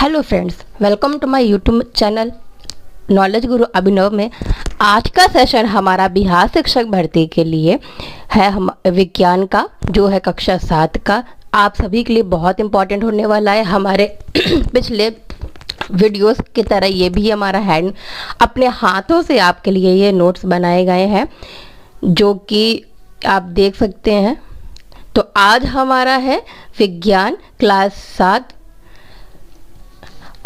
Hello friends, welcome to my YouTube channel knowledge guru Abhinav में। आज का सेशन हमारा बिहार शिक्षक भर्ती के लिए है, हम विज्ञान का जो है कक्षा 7 का। आप सभी के लिए बहुत इम्पोर्टेंट होने वाला है। हमारे पिछले वीडियोस की तरह ये भी हमारा हैंड अपने हाथों से आपके लिए ये नोट्स बनाए गए हैं जो कि आप देख सकते हैं। तो आज हमारा है विज्ञान क्लास 7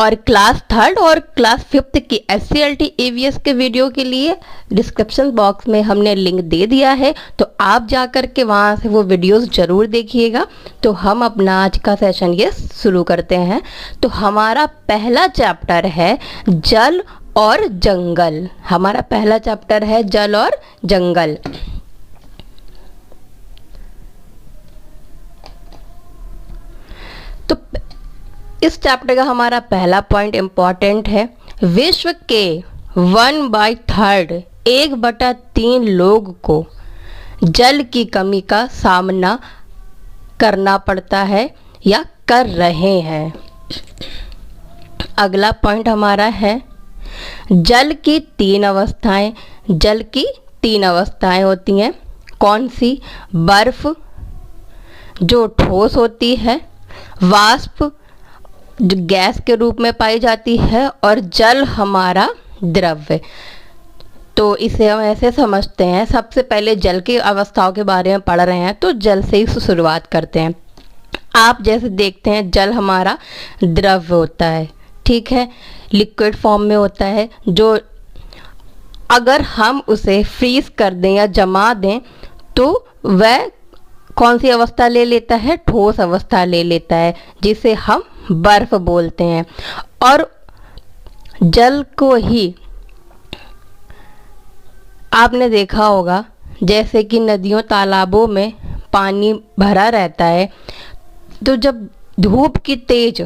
और क्लास 3 और क्लास 5 की SCLT EVS के वीडियो के लिए डिस्क्रिप्शन बॉक्स में हमने लिंक दे दिया है, तो आप जा कर के वहाँ से वो वीडियोस ज़रूर देखिएगा। तो हम अपना आज का सेशन ये शुरू करते हैं। तो हमारा पहला चैप्टर है जल और जंगल। हमारा पहला चैप्टर है जल और जंगल। तो इस चैप्टर का हमारा पहला पॉइंट इम्पॉर्टेंट है। विश्व के 1/3 1/3 लोग को जल की कमी का सामना करना पड़ता है या कर रहे हैं। अगला पॉइंट हमारा है जल की 3 अवस्थाएं। जल की 3 अवस्थाएं होती हैं। कौन सी? बर्फ जो ठोस होती है, वाष्प जो गैस के रूप में पाई जाती है, और जल हमारा द्रव्य। तो इसे हम ऐसे समझते हैं, सबसे पहले जल की अवस्थाओं के बारे में पढ़ रहे हैं तो जल से ही शुरुआत करते हैं। आप जैसे देखते हैं जल हमारा द्रव्य होता है, ठीक है, लिक्विड फॉर्म में होता है, जो अगर हम उसे फ्रीज कर दें या जमा दें तो वह कौन सी अवस्था ले लेता है? ठोस अवस्था ले लेता है, जिसे हम बर्फ बोलते हैं। और जल को ही आपने देखा होगा, जैसे कि नदियों तालाबों में पानी भरा रहता है, तो जब धूप की तेज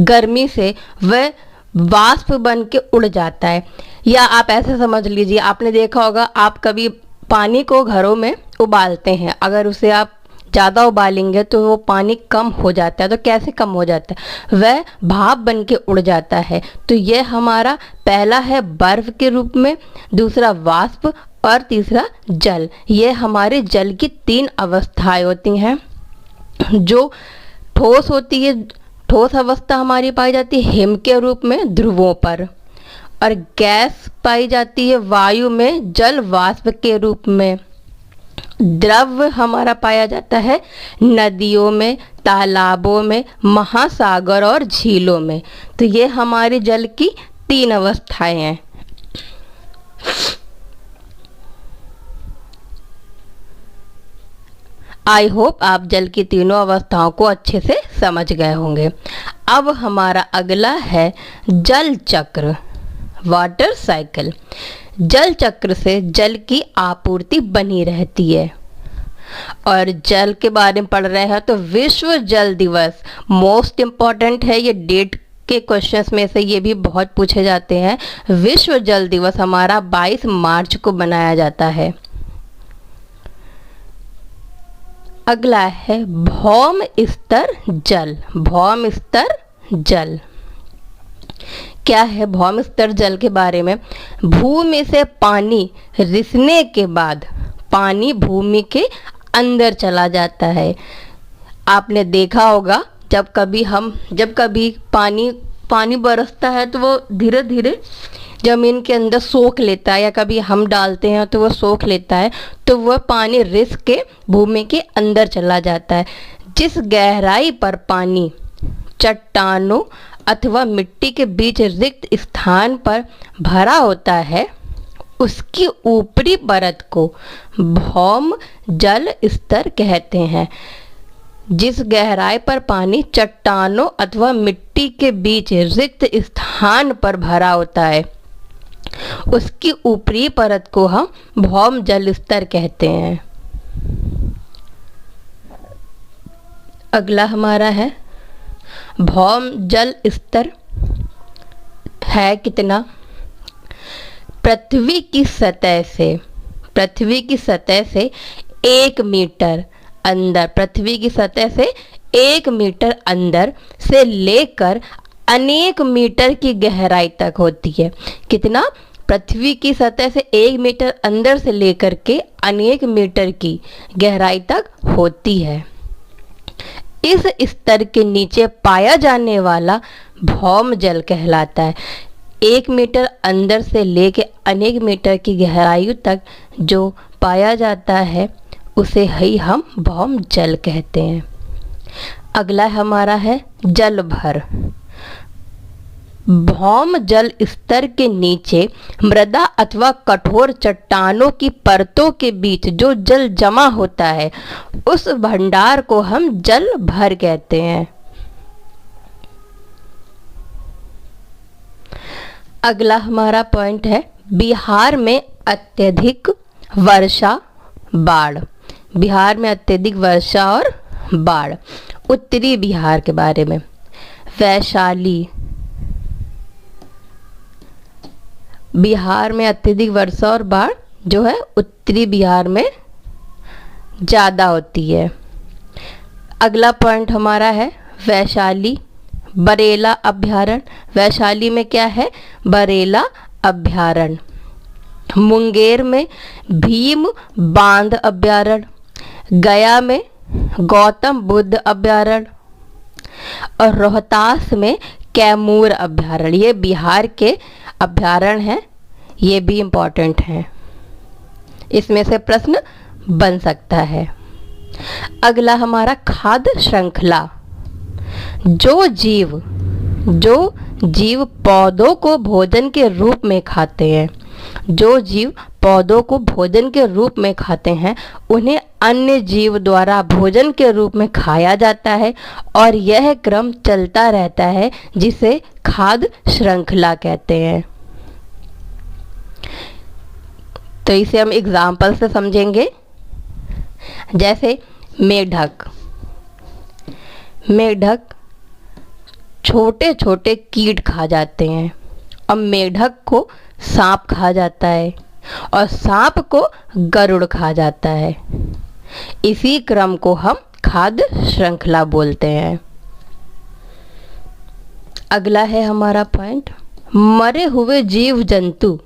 गर्मी से वह वाष्प बन के उड़ जाता है। या आप ऐसे समझ लीजिए, आपने देखा होगा, आप कभी पानी को घरों में उबालते हैं, अगर उसे आप ज़्यादा उबालेंगे तो वो पानी कम हो जाता है। तो कैसे कम हो जाता है? वह भाप बन के उड़ जाता है। तो ये हमारा पहला है बर्फ के रूप में, दूसरा वाष्प और तीसरा जल। ये हमारे जल की 3 अवस्थाएं होती हैं। जो ठोस होती है, ठोस अवस्था हमारी पाई जाती है हिम के रूप में ध्रुवों पर, और गैस पाई जाती है वायु में जल वाष्प के रूप में। द्रव्य हमारा पाया जाता है नदियों में, तालाबों में, महासागर और झीलों में। तो ये हमारे जल की 3 अवस्थाएं हैं। आई होप आप जल की तीनों अवस्थाओं को अच्छे से समझ गए होंगे। अब हमारा अगला है जल चक्र, वाटर साइकिल। जल चक्र से जल की आपूर्ति बनी रहती है। और जल के बारे में पढ़ रहे हैं तो विश्व जल दिवस मोस्ट इम्पॉर्टेंट है। ये डेट के क्वेश्चंस में से ये भी बहुत पूछे जाते हैं। विश्व जल दिवस हमारा 22 मार्च को मनाया जाता है। अगला है भौम स्तर जल। भौम स्तर जल क्या है? भौम स्तर जल के बारे में, भूमि से पानी रिसने के बाद पानी भूमि के अंदर चला जाता है। आपने देखा होगा, जब कभी पानी बरसता है तो वो धीरे धीरे जमीन के अंदर सोख लेता है, या कभी हम डालते हैं तो वो सोख लेता है, तो वह पानी रिस के भूमि के अंदर चला जाता है। जिस गहराई पर पानी चट्टानों अथवा मिट्टी के बीच रिक्त स्थान पर भरा होता है, उसकी ऊपरी परत को भौम जल स्तर कहते हैं। जिस गहराई पर पानी चट्टानों अथवा मिट्टी के बीच रिक्त स्थान पर भरा होता है, उसकी ऊपरी परत को हम भौम जल स्तर कहते हैं। अगला हमारा है भौम जल स्तर है कितना? पृथ्वी की सतह से 1 मीटर अंदर, पृथ्वी की सतह से 1 मीटर अंदर से लेकर अनेक मीटर की गहराई तक होती है। कितना? पृथ्वी की सतह से 1 मीटर अंदर से लेकर के अनेक मीटर की गहराई तक होती है। इस स्तर के नीचे पाया जाने वाला भौम जल कहलाता है। 1 मीटर अंदर से लेके अनेक मीटर की गहराई तक जो पाया जाता है उसे ही हम भौम जल कहते हैं। अगला हमारा है जल भर। भौम जल स्तर के नीचे मृदा अथवा कठोर चट्टानों की परतों के बीच जो जल जमा होता है उस भंडार को हम जल भर कहते हैं। अगला हमारा पॉइंट है बिहार में अत्यधिक वर्षा बाढ़। बिहार में अत्यधिक वर्षा और बाढ़। उत्तरी बिहार के बारे में वैशाली। बिहार में अत्यधिक वर्षा और बाढ़ जो है उत्तरी बिहार में ज़्यादा होती है। अगला पॉइंट हमारा है वैशाली बरेला अभ्यारण्य। वैशाली में क्या है? बरेला अभ्यारण्य। मुंगेर में भीम बांध अभ्यारण्य। गया में गौतम बुद्ध अभ्यारण्य और रोहतास में कैमूर अभ्यारण्य। ये बिहार के अभ्यारण्य हैं, ये भी इम्पोर्टेंट हैं, इसमें से प्रश्न बन सकता है। अगला हमारा खाद्य श्रृंखला। जो जीव पौधों को भोजन के रूप में खाते हैं, जो जीव पौधों को भोजन के रूप में खाते हैं उन्हें अन्य जीव द्वारा भोजन के रूप में खाया जाता है और यह क्रम चलता रहता है जिसे खाद्य श्रृंखला कहते हैं। तो इसे हम एग्जाम्पल से समझेंगे। जैसे मेढक। मेढक छोटे छोटे कीट खा जाते हैं और मेढक को सांप खा जाता है और सांप को गरुड़ खा जाता है। इसी क्रम को हम खाद्य श्रृंखला बोलते हैं। अगला है हमारा पॉइंट मरे हुए जीव जंतु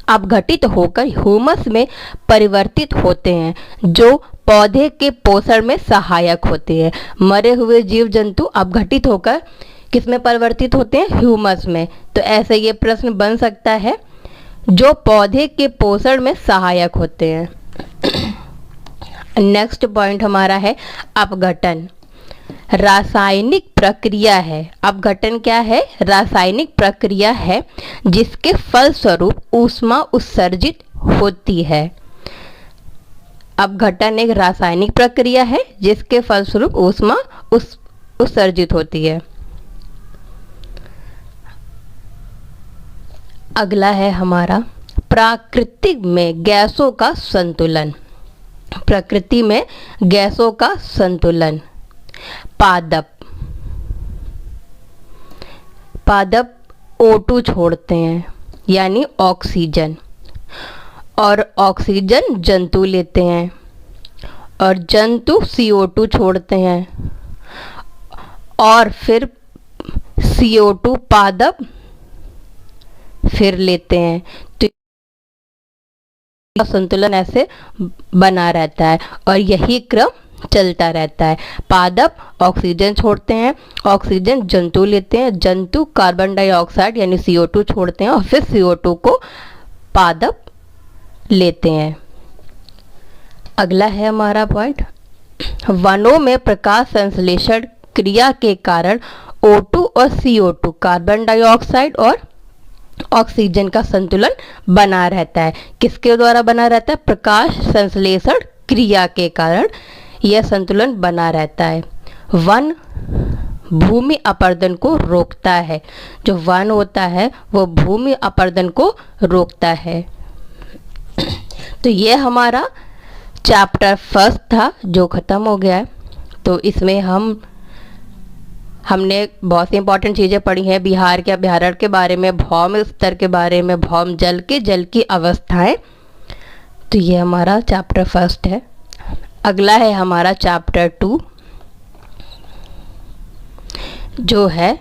अपघटित होकर ह्यूमस में परिवर्तित होते हैं जो पौधे के पोषण में सहायक होते हैं। मरे हुए जीव जंतु अपघटित होकर किस में परिवर्तित होते हैं? ह्यूमस में। तो ऐसे ये प्रश्न बन सकता है जो पौधे के पोषण में सहायक होते हैं। नेक्स्ट पॉइंट हमारा है अपघटन। रासायनिक प्रक्रिया है। अपघटन क्या है? रासायनिक प्रक्रिया है जिसके फलस्वरूप ऊष्मा उत्सर्जित होती है। अपघटन एक रासायनिक प्रक्रिया है जिसके फलस्वरूप ऊष्मा उत्सर्जित होती है। अगला है हमारा प्राकृतिक में गैसों का संतुलन। प्रकृति में गैसों का संतुलन। पादप O2 छोड़ते हैं यानी ऑक्सीजन, और ऑक्सीजन जंतु लेते हैं और जंतु CO2 छोड़ते हैं और फिर CO2 पादप फिर लेते हैं। तो संतुलन ऐसे बना रहता है और यही क्रम चलता रहता है। पादप ऑक्सीजन छोड़ते हैं, ऑक्सीजन जंतु लेते हैं, जंतु कार्बन डाइऑक्साइड यानी CO2 छोड़ते हैं और फिर CO2 को पादप लेते हैं। अगला है हमारा पॉइंट वनों में प्रकाश संश्लेषण क्रिया के कारण O2 और CO2 कार्बन डाइऑक्साइड और ऑक्सीजन का संतुलन बना रहता है। किसके द्वारा बना रहता है? प्रकाश संश्लेषण क्रिया के कारण यह संतुलन बना रहता है। वन भूमि अपरदन को रोकता है। जो वन होता है वो भूमि अपरदन को रोकता है। तो ये हमारा चैप्टर फर्स्ट था जो ख़त्म हो गया है। तो इसमें हमने बहुत सी इंपॉर्टेंट चीज़ें पढ़ी हैं। बिहार के अभ्यारण्य के बारे में, भौम स्तर के बारे में, भौम जल की अवस्थाएं। तो ये हमारा चैप्टर फर्स्ट है। अगला है हमारा चैप्टर 2 जो है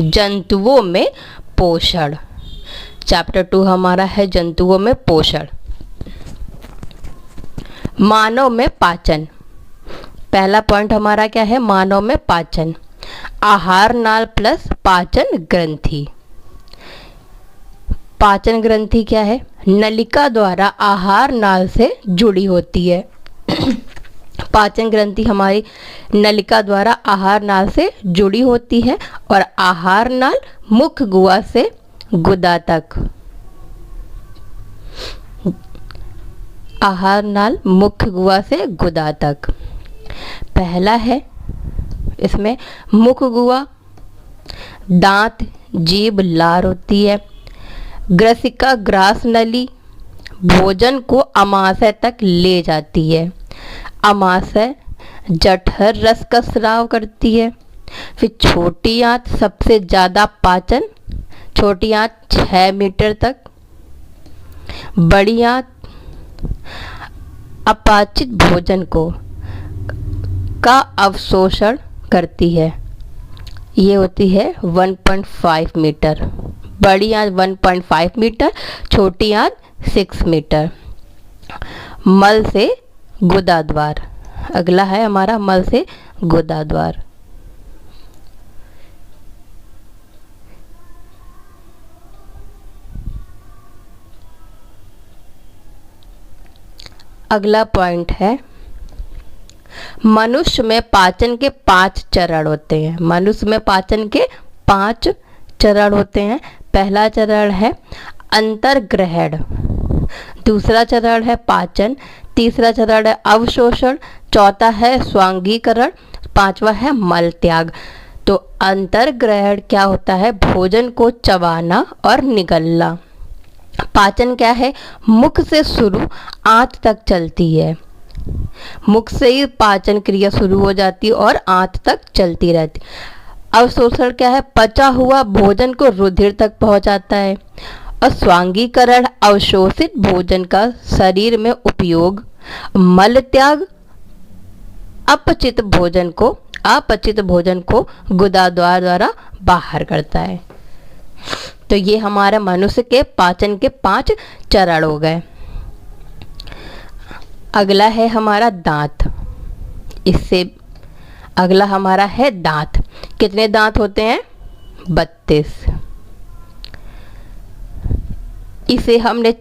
जंतुओं में पोषण। चैप्टर 2 हमारा है जंतुओं में पोषण। मानव में पाचन। पहला पॉइंट हमारा क्या है? मानव में पाचन। आहार नाल प्लस पाचन ग्रंथि। पाचन ग्रंथि क्या है? नलिका द्वारा आहार नाल से जुड़ी होती है। पाचन ग्रंथि हमारी नलिका द्वारा आहार नाल से जुड़ी होती है और आहार नाल मुख गुहा से गुदा तक। आहार नाल मुख गुहा से गुदा तक। पहला है इसमें मुख गुहा, दांत, जीभ, लार होती है। ग्रसिका ग्रास नली भोजन को अमाशय तक ले जाती है। अमाशय जठर रस का स्राव करती है। फिर छोटी आंत सबसे ज़्यादा पाचन, छोटी आंत 6 मीटर तक। बड़ी आंत अपाचित भोजन को का अवशोषण करती है। ये होती है 1.5 मीटर। बड़ी आंत 1.5 मीटर, छोटी आंत 6 मीटर। मल से गुदा द्वार। अगला है हमारा मल से गुदा द्वार। अगला पॉइंट है मनुष्य में पाचन के 5 चरण होते हैं। मनुष्य में पाचन के 5 चरण होते हैं। पहला चरण है अंतर्ग्रहण, दूसरा चरण है पाचन, तीसरा चरण है अवशोषण, चौथा है स्वांगीकरण, पांचवा है मल त्याग। तो अंतर्ग्रहण क्या होता है? भोजन को चबाना और निगलना। पाचन क्या है? मुख से शुरू आंत तक चलती है। मुख से ही पाचन क्रिया शुरू हो जाती है और आंत तक चलती रहती। अवशोषण क्या है? पचा हुआ भोजन को रुधिर तक पहुंचाता है। और स्वांगीकरण अवशोषित भोजन का शरीर में उपयोग। मल त्याग अपचित भोजन को गुदा द्वारा बाहर करता है। तो ये हमारा मनुष्य के पाचन के 5 चरण हो गए। अगला है हमारा दांत। इससे अगला हमारा है दांत। कितने दांत होते हैं? 32। इसे हमने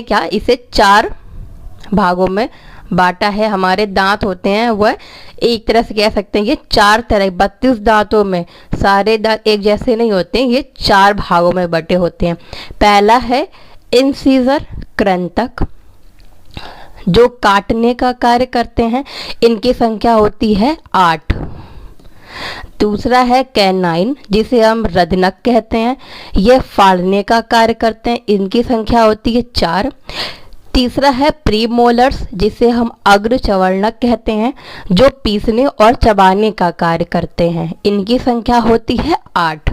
क्या इसे 4 भागों में बांटा है। हमारे दांत होते हैं वह एक तरह से कह सकते हैं ये 4 तरह, 32 दांतों में सारे दांत एक जैसे नहीं होते हैं, ये 4 भागों में बटे होते हैं। पहला है इंसीजर, कृंतक, जो काटने का कार्य करते हैं। इनकी संख्या होती है 8। दूसरा है कैनाइन, जिसे हम रदनक कहते हैं, ये फाड़ने का कार्य करते हैं। इनकी संख्या होती है 4। तीसरा है प्रीमोलर्स, जिसे हम अग्र चवर्णक कहते हैं, जो पीसने और चबाने का कार्य करते हैं। इनकी संख्या होती है 8।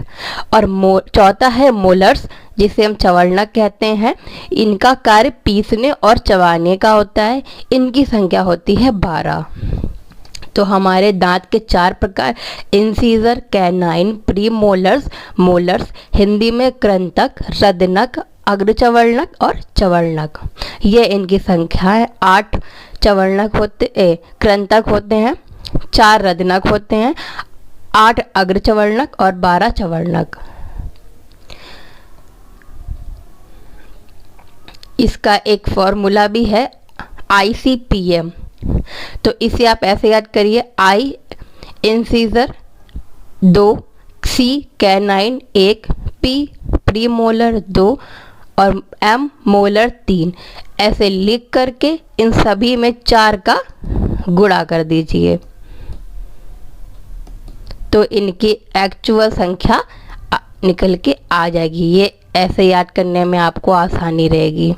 और चौथा है मोलर्स, जिसे हम चवर्णक कहते हैं। इनका कार्य पीसने और चबाने का होता है। इनकी संख्या होती है 12। तो हमारे दांत के 4 प्रकार incisor, canine, premolars, molars, Hindi में कृंतक, रदनक, अग्रचवर्णक और चवर्णक। ये इनकी संख्या है। 8 कृंतक होते हैं, 4 रदनक होते हैं, 8 अग्रचवर्णक और 12 चवर्णक। इसका एक फॉर्मूला भी है ICPM। तो इसे आप ऐसे याद करिए, I incisor 2, C canine 1, P premolar 2 और M मोलर 3। ऐसे लिख करके इन सभी में 4 का गुणा कर दीजिए तो इनकी एक्चुअल संख्या निकल के आ जाएगी। ये ऐसे याद करने में आपको आसानी रहेगी।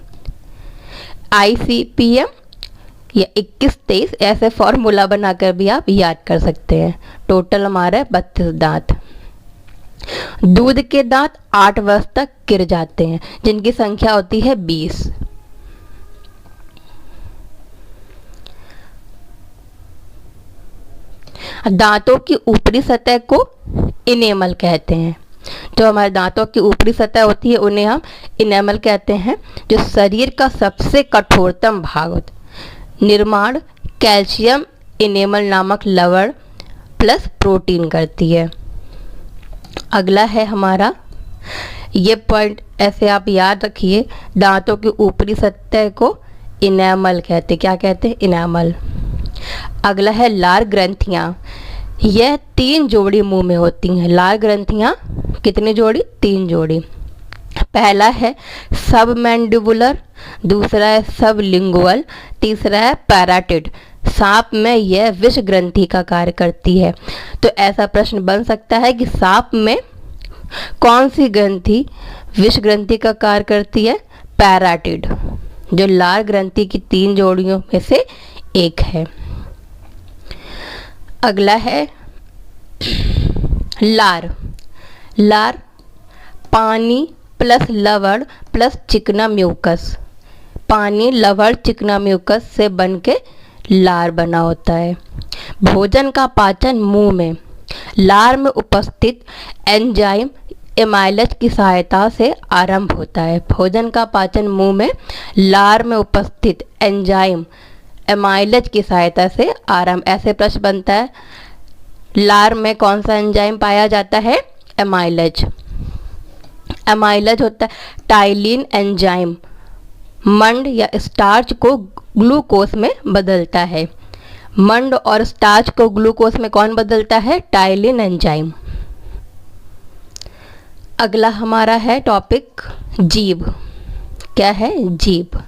ICPM या 21-23 ऐसे फॉर्मूला बनाकर भी आप याद कर सकते हैं। टोटल हमारे 32 दांत। दूध के दांत 8 वर्ष तक गिर जाते हैं, जिनकी संख्या होती है 20। दांतों की ऊपरी सतह को इनेमल कहते हैं। जो हमारे दांतों की ऊपरी सतह होती है उन्हें हम इनेमल कहते हैं। जो शरीर का सबसे कठोरतम भाग होता है, निर्माण कैल्शियम इनेमल नामक लवण प्लस प्रोटीन करती है। अगला है हमारा, ये पॉइंट ऐसे आप याद रखिए, दांतों की ऊपरी सतह को इनेमल कहते हैं। क्या कहते हैं? इनेमल। अगला है लार ग्रंथियाँ। यह 3 जोड़ी मुंह में होती हैं। लार ग्रंथियाँ कितनी जोड़ी? 3 जोड़ी। पहला है सबमैंडिबुलर, दूसरा है सबलिंगुअल, तीसरा है पैराटिड। सांप में यह विष ग्रंथि का कार्य करती है। तो ऐसा प्रश्न बन सकता है कि सांप में कौन सी ग्रंथि विष ग्रंथि का कार्य करती है? पैराटिड, जो लार ग्रंथि की 3 जोड़ियों में से एक है। अगला है लार। लार पानी प्लस लवण प्लस चिकना म्यूकस, पानी लवण चिकना म्यूकस से बनके लार बना होता है। भोजन का पाचन मुंह में लार में उपस्थित एंजाइम एमाइलेज की सहायता से आरंभ होता है। भोजन का पाचन मुंह में लार में उपस्थित एंजाइम एमाइलेज की सहायता से आरंभ। ऐसे प्रश्न बनता है, लार में कौन सा एंजाइम पाया जाता है? एमाइलेज। एमाइलेज होता है टाइलिन एंजाइम, मंड या स्टार्च को ग्लूकोज में बदलता है। मंड और स्टार्च को ग्लूकोज में कौन बदलता है? Ptyalin enzyme. अगला हमारा है टॉपिक जीभ। क्या है? जीभ।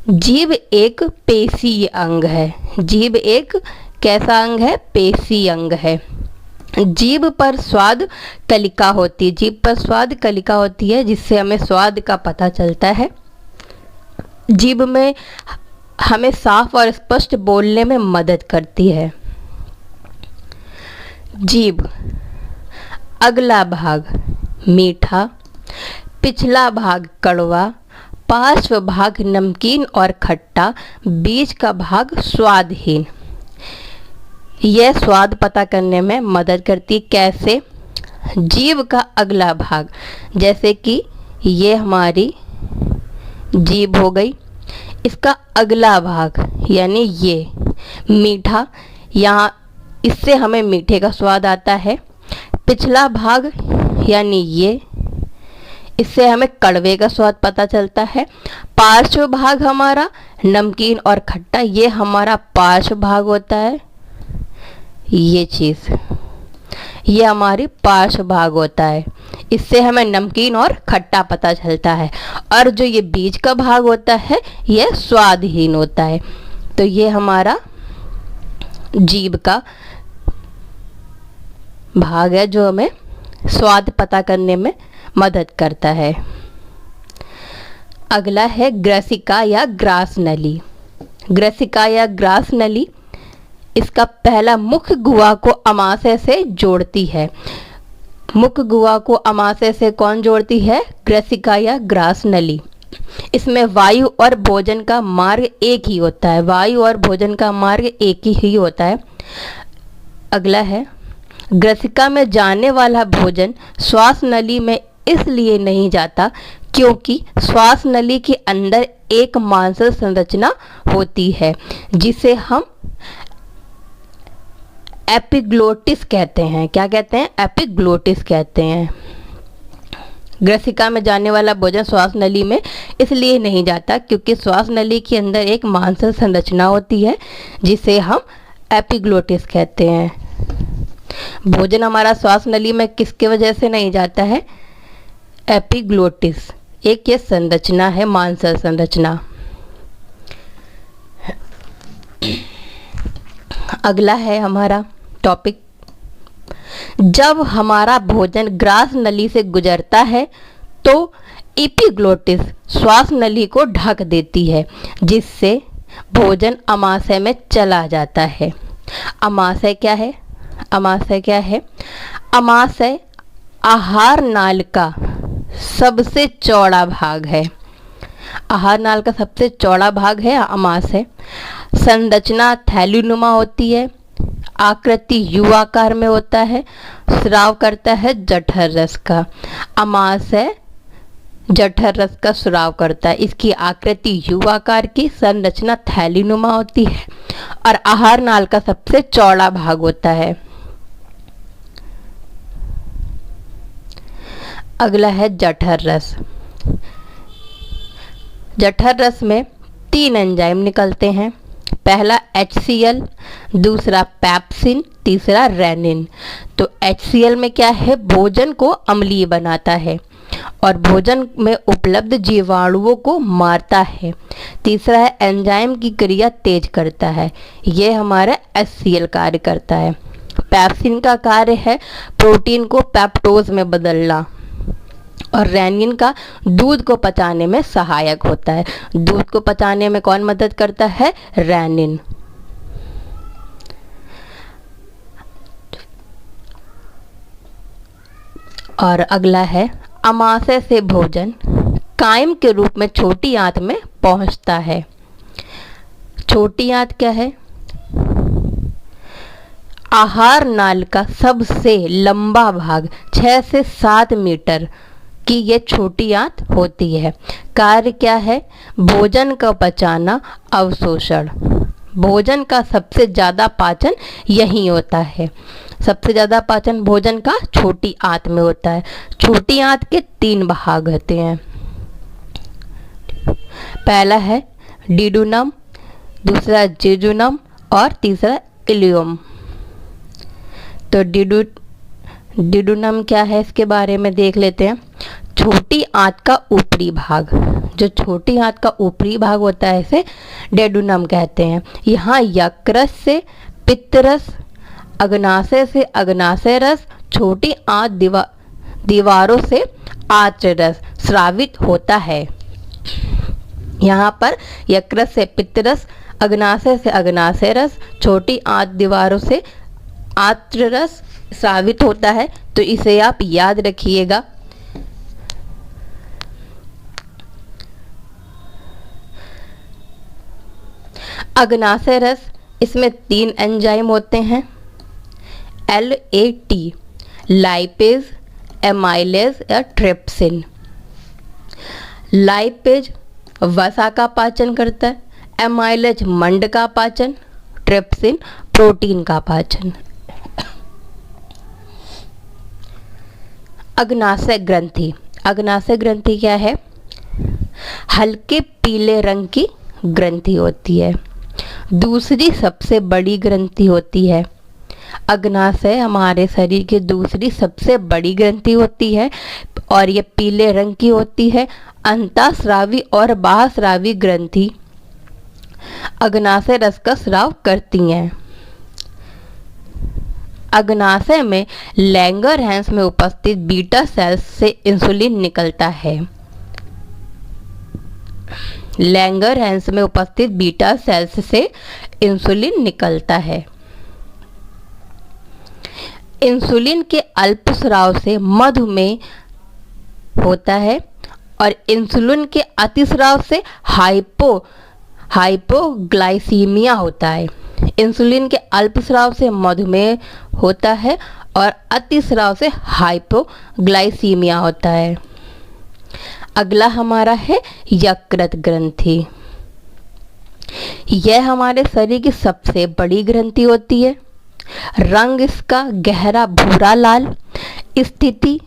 जीभ एक पेशीय अंग है। जीभ एक कैसा अंग है? पेशीय अंग है। जीभ पर स्वाद कलिका होती है। जीभ पर स्वाद कलिका होती है जिससे हमें स्वाद का पता चलता है। जीभ में हमें साफ और स्पष्ट बोलने में मदद करती है। जीभ अगला भाग मीठा, पिछला भाग कड़वा, पार्श्व भाग नमकीन और खट्टा, बीच का भाग स्वादहीन। यह स्वाद पता करने में मदद करती। कैसे? जीभ का अगला भाग, जैसे कि ये हमारी जीभ हो गई, इसका अगला भाग यानी ये मीठा, यहाँ इससे हमें मीठे का स्वाद आता है। पिछला भाग यानी ये, इससे हमें कड़वे का स्वाद पता चलता है। पार्श्व भाग हमारा नमकीन और खट्टा, ये हमारा पार्श्व भाग होता है। ये चीज़, ये हमारी पार्श्व भाग होता है, इससे हमें नमकीन और खट्टा पता चलता है। और जो ये बीच का भाग होता है यह स्वादहीन होता है। तो ये हमारा जीभ का भाग है जो हमें स्वाद पता करने में मदद करता है। अगला है ग्रसिका या ग्रास नली। ग्रसिका या ग्रास नली इसका पहला मुख्य गुहा को अमाशय से जोड़ती है। मुख्य गुहा को अमाशय से कौन जोड़ती है? ग्रसिका या ग्रास नली। इसमें वायु और भोजन का मार्ग एक ही होता है। वायु और भोजन का मार्ग एक ही होता है। अगला है ग्रसिका में जाने वाला भोजन श्वास नली में इसलिए नहीं जाता क्योंकि श्वास नली के अंदर एक मांसल संरचना होती है जिसे हम एपिग्लोटिस कहते हैं। क्या कहते हैं? एपिग्लोटिस कहते हैं। ग्रसिका में जाने वाला भोजन श्वास नली में इसलिए नहीं जाता क्योंकि श्वास नली के अंदर एक मांसल संरचना होती है जिसे हम एपिग्लोटिस कहते हैं। भोजन हमारा श्वास नली में किसके वजह से नहीं जाता है? एपिग्लोटिस, एक ये संरचना है, मांसल संरचना। अगला है हमारा टॉपिक, जब हमारा भोजन ग्रास नली से गुजरता है तो एपिग्लोटिस श्वास नली को ढक देती है जिससे भोजन अमाशय में चला जाता है। अमाशय क्या है? अमाशय क्या है? अमाशय आहार नाल का सबसे चौड़ा भाग है। आहार नाल का सबसे चौड़ा भाग है अमाशय। संरचना थैलीनुमा होती है। आकृति यू आकार में होता है, स्राव करता है जठर रस का। अमाशय जठर रस का स्राव करता है। इसकी आकृति यू आकार की, संरचना थैलीनुमा होती है और आहार नाल का सबसे चौड़ा भाग होता है। अगला है जठर रस। जठर रस में 3 एंजाइम निकलते हैं। पहला HCl, दूसरा पैप्सिन, तीसरा रेनिन। तो HCl में क्या है, भोजन को अम्लीय बनाता है और भोजन में उपलब्ध जीवाणुओं को मारता है। तीसरा है एंजाइम की क्रिया तेज करता है, ये हमारा HCl कार्य करता है। पैप्सिन का कार्य है प्रोटीन को पेप्टोज में बदलना और रेनिन का दूध को पचाने में सहायक होता है। दूध को पचाने में कौन मदद करता है, रेनिन। और अगला है अमाशय से भोजन कायम के रूप में छोटी आंत में पहुंचता है। छोटी आंत क्या है, आहार नाल का सबसे लंबा भाग 6 से 7 मीटर की ये छोटी आंत होती है। कार्य क्या है, भोजन का पचाना, अवशोषण। भोजन का सबसे ज़्यादा पाचन यहीं होता है। सबसे ज़्यादा पाचन भोजन का छोटी आंत में होता है। छोटी आंत के 3 भाग होते हैं। पहला है डिडुनम, दूसरा जेजुनम और तीसरा इलियम। तो डिडुनम क्या है, इसके बारे में देख लेते हैं। छोटी आंत का ऊपरी भाग, जो छोटी आंत का ऊपरी भाग होता है इसे डेडुनम कहते हैं। यहाँ यकृत से पित्तरस, अग्नाशय से अग्नाशय रस, छोटी आंत दीवारों से आंत्र रस स्रावित होता है। यहाँ पर यकृत से पित्तरस, अग्नाशय से अग्नाशय रस, छोटी आंत दीवारों से आंत्र रस स्रावित होता है। तो इसे आप याद रखिएगा। अग्नाशय रस, इसमें 3 एंजाइम होते हैं। LAT, लाइपेज, एमाइलेज या ट्रिप्सिन। लाइपेज वसा का पाचन करता है, एमाइलेज मंड का पाचन, ट्रिप्सिन प्रोटीन का पाचन। अग्नाशय ग्रंथि। अग्नाशय ग्रंथि क्या है, हल्के पीले रंग की ग्रंथि होती है। दूसरी सबसे बड़ी ग्रंथि होती है। अग्नाशय हमारे शरीर की दूसरी सबसे बड़ी ग्रंथि होती है और ये पीले रंग की होती है। अंतःस्रावी और बाह्यस्रावी ग्रंथि अग्नाशय रस का स्राव करती हैं। अग्नाशय में लैंगरहैंस में उपस्थित बीटा सेल्स से इंसुलिन निकलता है। लैंगरहैंस में उपस्थित बीटा सेल्स से इंसुलिन निकलता है। इंसुलिन के अल्पस्राव से मधुमेह होता है और इंसुलिन के अतिस्राव से हाइपोग्लाइसीमिया होता है। इंसुलिन के अल्पस्राव से मधुमेह होता है और अतिस्राव से हाइपोग्लाइसीमिया होता है। अगला हमारा है यकृत ग्रंथि। यह हमारे शरीर की सबसे बड़ी ग्रंथि होती है। रंग इसका गहरा भूरा लाल। स्थिति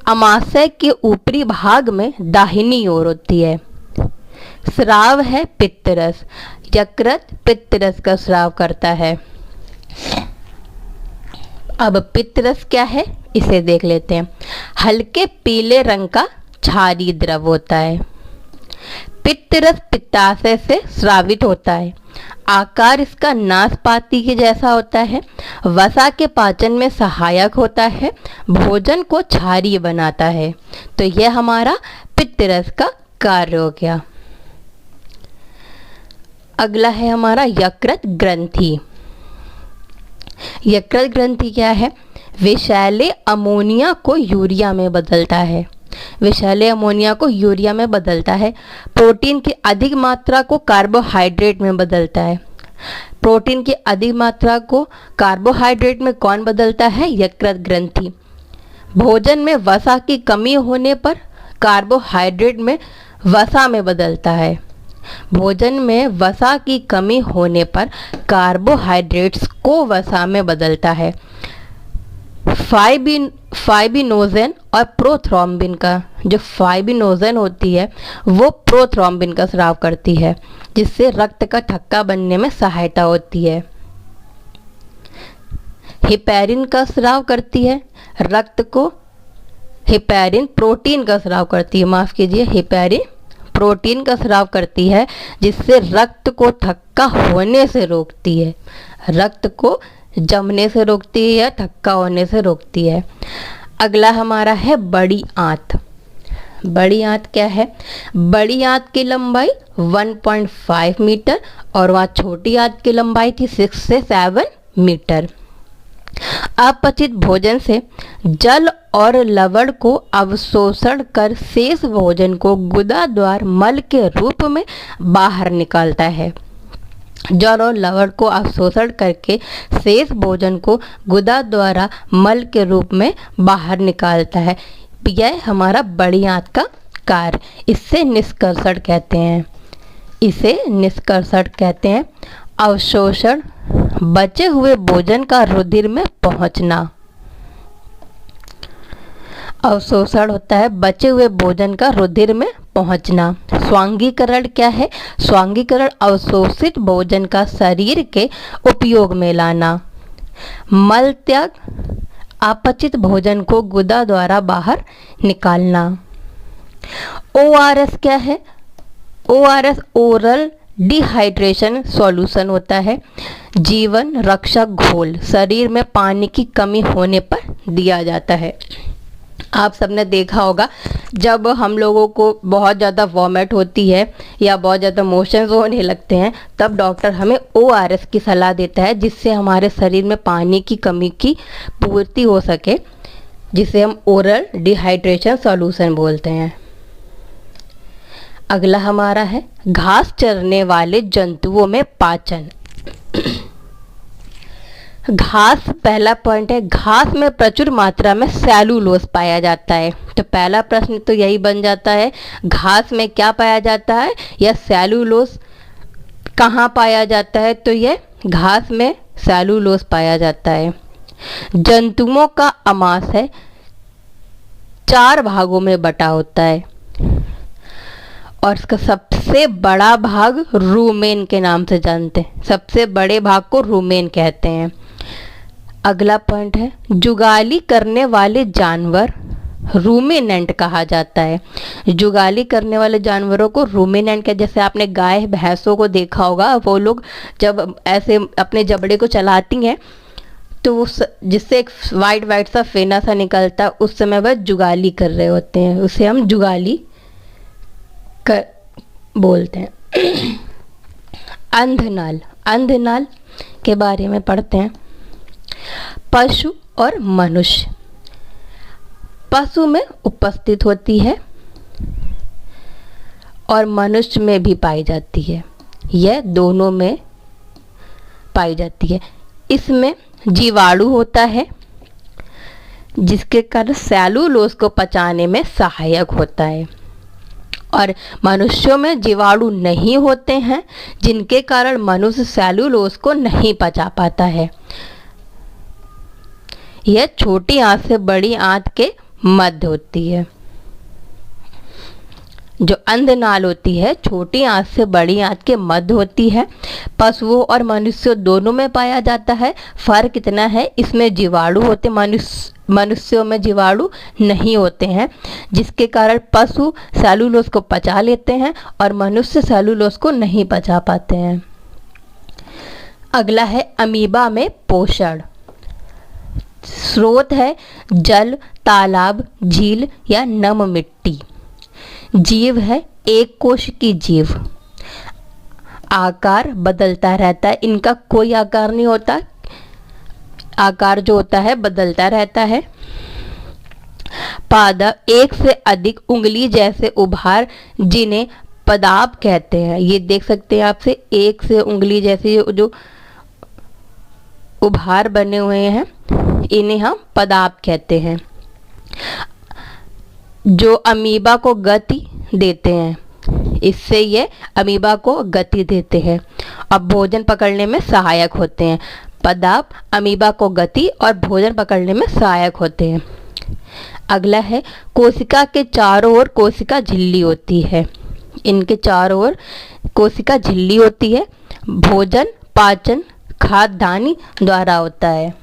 अमाशय के ऊपरी भाग में दाहिनी ओर होती है। स्राव है पित्तरस। यकृत पित्तरस का स्राव करता है। अब पित्तरस क्या है इसे देख लेते हैं। हल्के पीले रंग का क्षारीय द्रव होता है। पित्तरस पित्ताशय से स्रावित होता है। आकार इसका नाशपाती के जैसा होता है। वसा के पाचन में सहायक होता है। भोजन को क्षारीय बनाता है। तो यह हमारा पित्तरस का कार्य हो गया। अगला है हमारा यकृत ग्रंथि। यकृत ग्रंथि क्या है, विषैले अमोनिया को यूरिया में बदलता है। विषैले अमोनिया को यूरिया में बदलता है। प्रोटीन की अधिक मात्रा को कार्बोहाइड्रेट में बदलता है। प्रोटीन की अधिक मात्रा को कार्बोहाइड्रेट में कौन बदलता है? यकृत ग्रंथि। भोजन में वसा की कमी होने पर कार्बोहाइड्रेट में वसा में बदलता है। भोजन में वसा की कमी होने पर कार्बोहाइड्रेट्स को वसा में बदलता है। फाइबिनोजेन और प्रोथ्रोम्बिन का, जो फाइबिनोजेन होती है वो प्रोथ्रोम्बिन का स्राव करती है, जिससे रक्त का थक्का बनने में सहायता होती है। हेपेरिन का स्राव करती है, रक्त को हेपेरिन प्रोटीन का स्राव करती है, माफ कीजिए, हेपेरिन प्रोटीन का स्राव करती है, जिससे रक्त को थक्का होने से रोकती है, रक्त को जमने से रोकती है या थक्का होने से रोकती है। अगला हमारा है बड़ी आंत। बड़ी आंत क्या है? बड़ी आंत की लंबाई 1.5 मीटर और वहाँ छोटी आंत की लंबाई थी 6 से 7 मीटर। अपचित भोजन से जल और लवण को अवशोषण कर शेष भोजन को गुदा द्वार मल के रूप में बाहर निकालता है। जल और लवण को अवशोषण करके शेष भोजन को गुदा द्वारा मल के रूप में बाहर निकालता है। यह हमारा बड़ी आंत का कार्य। इसे निष्कर्षण कहते हैं, इसे निष्कर्षण कहते हैं। अवशोषण, बचे हुए भोजन का रुधिर में पहुंचना। अवशोषण होता है बचे हुए भोजन का रुधिर में पहुंचना। स्वांगीकरण क्या है? स्वांगीकरण अवशोषित भोजन का शरीर के उपयोग में लाना। मल त्याग, अपचित भोजन को गुदा द्वारा बाहर निकालना। ORS क्या है? ORS ओरल डिहाइड्रेशन सॉल्यूशन होता है, जीवन रक्षक घोल, शरीर में पानी की कमी होने पर दिया जाता है। आप सबने देखा होगा जब हम लोगों को बहुत ज़्यादा वॉमिट होती है या बहुत ज़्यादा मोशंस होने लगते हैं, तब डॉक्टर हमें ORS की सलाह देता है, जिससे हमारे शरीर में पानी की कमी की पूर्ति हो सके, जिसे हम ओरल डिहाइड्रेशन सॉल्यूशन बोलते हैं। अगला हमारा है घास चरने वाले जंतुओं में पाचन। घास, पहला पॉइंट है, घास में प्रचुर मात्रा में सेलुलोज पाया जाता है। तो पहला प्रश्न तो यही बन जाता है, घास में क्या पाया जाता है या सेलुलोज कहाँ पाया जाता है? तो ये घास में सेलुलोज पाया जाता है। जंतुओं का आमाशय 4 भागों में बटा होता है और इसका सबसे बड़ा भाग रूमेन के नाम से जानते हैं, सबसे बड़े भाग को रूमेन कहते हैं। अगला पॉइंट है, जुगाली करने वाले जानवर रूमिनेंट कहा जाता है। जुगाली करने वाले जानवरों को रूमिनेंट के, जैसे आपने गाय भैंसों को देखा होगा, वो लोग जब ऐसे अपने जबड़े को चलाती हैं तो उस जिससे एक वाइट सा फेना सा निकलता है, उस समय वह जुगाली कर रहे होते हैं, उसे हम जुगाली कर बोलते हैं। अंधनाल, अंधनाल के बारे में पढ़ते हैं। पशु और मनुष्य, पशु में उपस्थित होती है और मनुष्य में भी पाई जाती है, यह दोनों में पाई जाती है। इसमें जीवाणु होता है जिसके कारण सेलुलोज को पचाने में सहायक होता है, और मनुष्यों में जीवाणु नहीं होते हैं जिनके कारण मनुष्य सेलुलोज को नहीं पचा पाता है। यह छोटी आंत से बड़ी आंत के मध्य होती है। जो अंधनाल होती है छोटी आंत से बड़ी आंत के मध्य होती है। पशुओं और मनुष्यों दोनों में पाया जाता है। फर्क इतना है, इसमें जीवाणु होते, मनुष्यों में जीवाणु नहीं होते हैं, जिसके कारण पशु सेलुलोज को पचा लेते हैं और मनुष्य सेलुलोज को नहीं पचा पाते हैं। अगला है अमीबा में पोषण। स्रोत है जल, तालाब, झील या नम मिट्टी। जीव है एक कोश की जीव। आकार बदलता रहता है, इनका कोई आकार नहीं होता, आकार जो होता है बदलता रहता है। पादप, एक से अधिक उंगली जैसे उभार जिन्हें पदाप कहते हैं। ये देख सकते हैं आपसे, एक से उंगली जैसे जो उभार बने हुए हैं, इन्हें हम पदार्थ कहते हैं। जो अमीबा को गति देते हैं, इससे ये अमीबा को गति देते हैं और भोजन पकड़ने में सहायक होते हैं। पदार्थ अमीबा को गति और भोजन पकड़ने में सहायक होते हैं। अगला है, कोशिका के चारों ओर कोशिका झिल्ली होती है। इनके चारों ओर कोशिका झिल्ली होती है। भोजन पाचन खाद्यान्नी द्वारा होता है।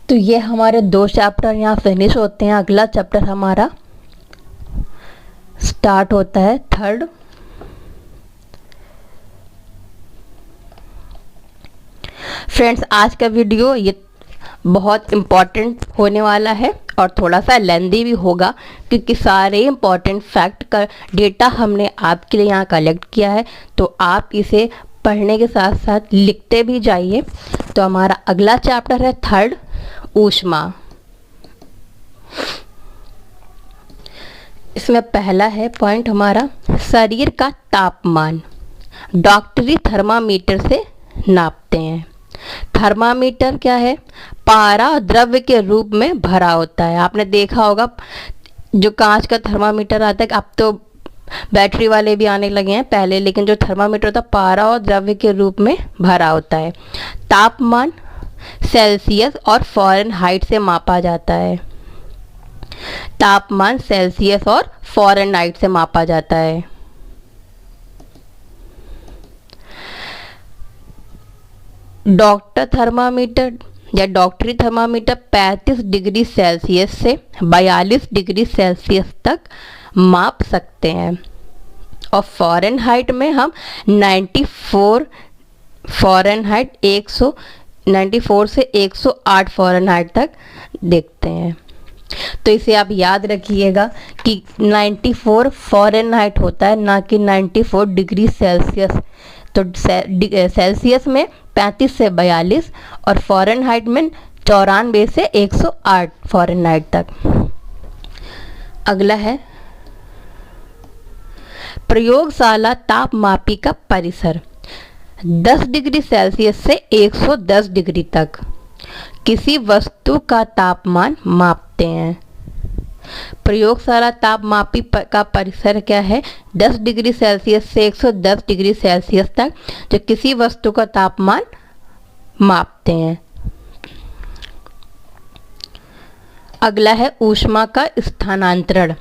तो ये हमारे 2 चैप्टर यहाँ फिनिश होते हैं। अगला चैप्टर हमारा स्टार्ट होता है 3rd। फ्रेंड्स, आज का वीडियो ये बहुत इम्पॉर्टेंट होने वाला है और थोड़ा सा लेंदी भी होगा, क्योंकि सारे इम्पॉर्टेंट फैक्ट का डेटा हमने आपके लिए यहाँ कलेक्ट किया है। तो आप इसे पढ़ने के साथ साथ लिखते भी जाइए। तो हमारा अगला चैप्टर है 3rd, ऊष्मा। इसमें पहला है पॉइंट हमारा, शरीर का तापमान डॉक्टरी थर्मामीटर से नापते हैं। थर्मामीटर क्या है? पारा द्रव्य के रूप में भरा होता है। आपने देखा होगा जो कांच का थर्मामीटर आता है, अब तो बैटरी वाले भी आने लगे हैं पहले, लेकिन जो थर्मामीटर होता है पारा और द्रव्य के रूप में भरा होता है। तापमान सेल्सियस और फ़ारेनहाइट से मापा जाता है। तापमान सेल्सियस और फ़ारेनहाइट से मापा जाता है। डॉक्टर थर्मामीटर या डॉक्टरी थर्मामीटर 35 डिग्री सेल्सियस से 42 डिग्री सेल्सियस तक माप सकते हैं। और फ़ारेनहाइट में हम 94 फ़ारेनहाइट 194 से 108 फ़ारेनहाइट तक देखते हैं। तो इसे आप याद रखिएगा कि 94 फ़ारेनहाइट होता है, ना कि 94 डिग्री सेल्सियस। तो सेल्सियस में 35 से 42 और फ़ारेनहाइट में 94 से 108 फ़ारेनहाइट तक। अगला है, प्रयोगशाला तापमापी का परिसर 10 डिग्री सेल्सियस से 110 डिग्री तक किसी वस्तु का तापमान मापते हैं। प्रयोगशाला तापमापी का परिसर क्या है? 10 डिग्री सेल्सियस से 110 डिग्री सेल्सियस तक जो किसी वस्तु का तापमान मापते हैं। अगला है, ऊष्मा का स्थानांतरण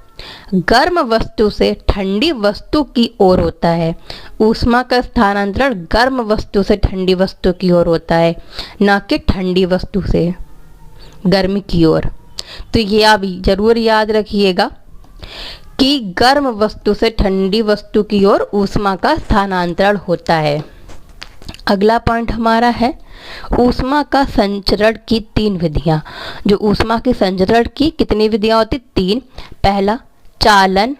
गर्म वस्तु से ठंडी वस्तु की ओर होता है। ऊष्मा का स्थानांतरण गर्म वस्तु से ठंडी वस्तु की ओर होता है, ना कि ठंडी वस्तु से गर्म की ओर। तो ये आप जरूर याद रखिएगा कि गर्म वस्तु से ठंडी वस्तु की ओर ऊष्मा का स्थानांतरण होता है। अगला पॉइंट हमारा है, ऊष्मा का संचरण की 3 विधियां। जो ऊष्मा के संचरण की कितनी विधियां होती? 3। पहला चालन,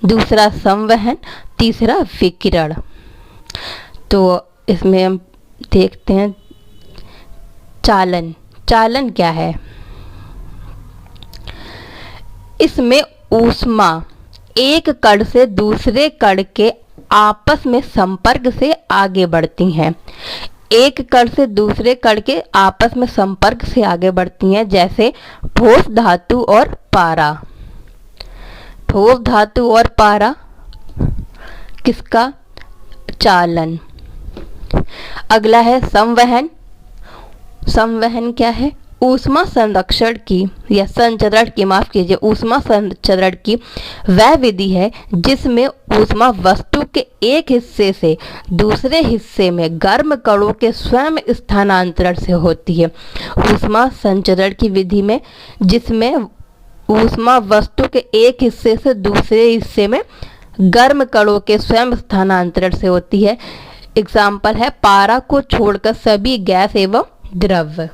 दूसरा संवहन, तीसरा विकिरण। तो इसमें हम देखते हैं चालन। चालन क्या है? इसमें ऊष्मा एक कण से दूसरे कण के आपस में संपर्क से आगे बढ़ती हैं। एक कण से दूसरे कण के आपस में संपर्क से आगे बढ़ती हैं, जैसे ठोस धातु और पारा। ठोस धातु और पारा किसका? चालन। अगला है संवहन। संवहन क्या है? ऊष्मा संरक्षण की या संचरण की, माफ कीजिए, ऊष्मा संचरण की वह विधि है जिसमें ऊष्मा वस्तु के एक हिस्से से दूसरे हिस्से में गर्म कणों के स्वयं स्थानांतरण से होती है। ऊष्मा संचरण की विधि में जिसमें ऊष्मा वस्तु के एक हिस्से से दूसरे हिस्से में गर्म कणों के स्वयं स्थानांतरण से होती है। एग्जाम्पल है पारा को छोड़कर सभी गैस एवं द्रव्य।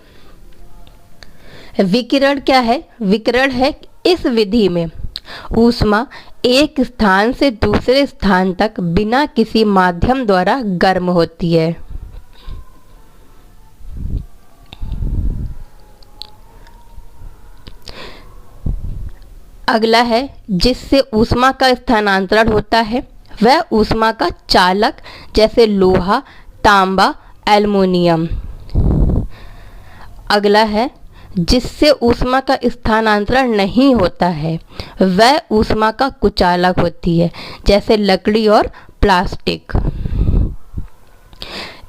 विकिरण क्या है? विकिरण है इस विधि में ऊष्मा एक स्थान से दूसरे स्थान तक बिना किसी माध्यम द्वारा गर्म होती है। अगला है जिससे ऊष्मा का स्थानांतरण होता है वह ऊष्मा का चालक, जैसे लोहा, तांबा, एल्युमिनियम। अगला है जिससे ऊष्मा का स्थानांतरण नहीं होता है वह ऊष्मा का कुचालक होती है, जैसे लकड़ी और प्लास्टिक।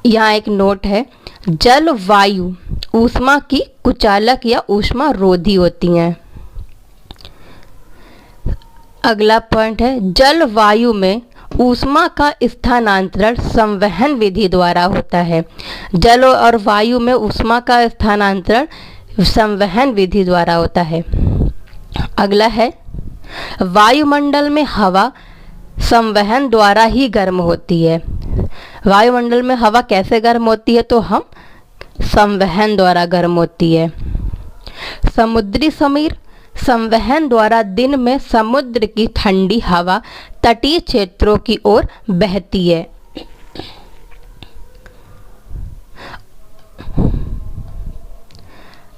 यहाँ एक नोट है, जल वायु ऊष्मा की कुचालक या ऊष्मा रोधी होती हैं। अगला पॉइंट है, जल वायु में ऊष्मा का स्थानांतरण संवहन विधि द्वारा होता है। जल और वायु में ऊष्मा का स्थानांतरण संवहन विधि द्वारा होता है। अगला है, वायुमंडल में हवा संवहन द्वारा ही गर्म होती है। वायुमंडल में हवा कैसे गर्म होती है? तो हम संवहन द्वारा गर्म होती है। समुद्री समीर संवहन द्वारा दिन में समुद्र की ठंडी हवा तटीय क्षेत्रों की ओर बहती है।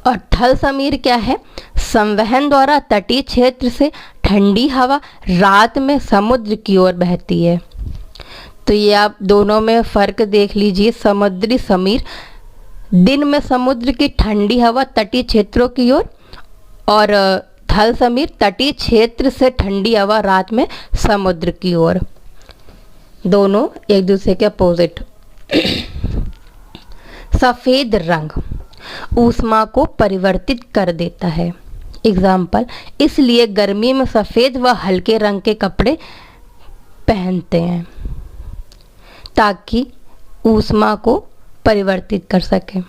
और थल समीर क्या है? संवहन द्वारा तटीय क्षेत्र से ठंडी हवा रात में समुद्र की ओर बहती है। तो ये आप दोनों में फ़र्क देख लीजिए। समुद्री समीर दिन में समुद्र की ठंडी हवा तटीय क्षेत्रों की ओर, और थल समीर तटीय क्षेत्र से ठंडी हवा रात में समुद्र की ओर। दोनों एक दूसरे के अपोजिट। सफ़ेद रंग ऊष्मा को परिवर्तित कर देता है। एग्जाम्पल, इसलिए गर्मी में सफ़ेद व हल्के रंग के कपड़े पहनते हैं ताकि ऊष्मा को परिवर्तित कर सकें।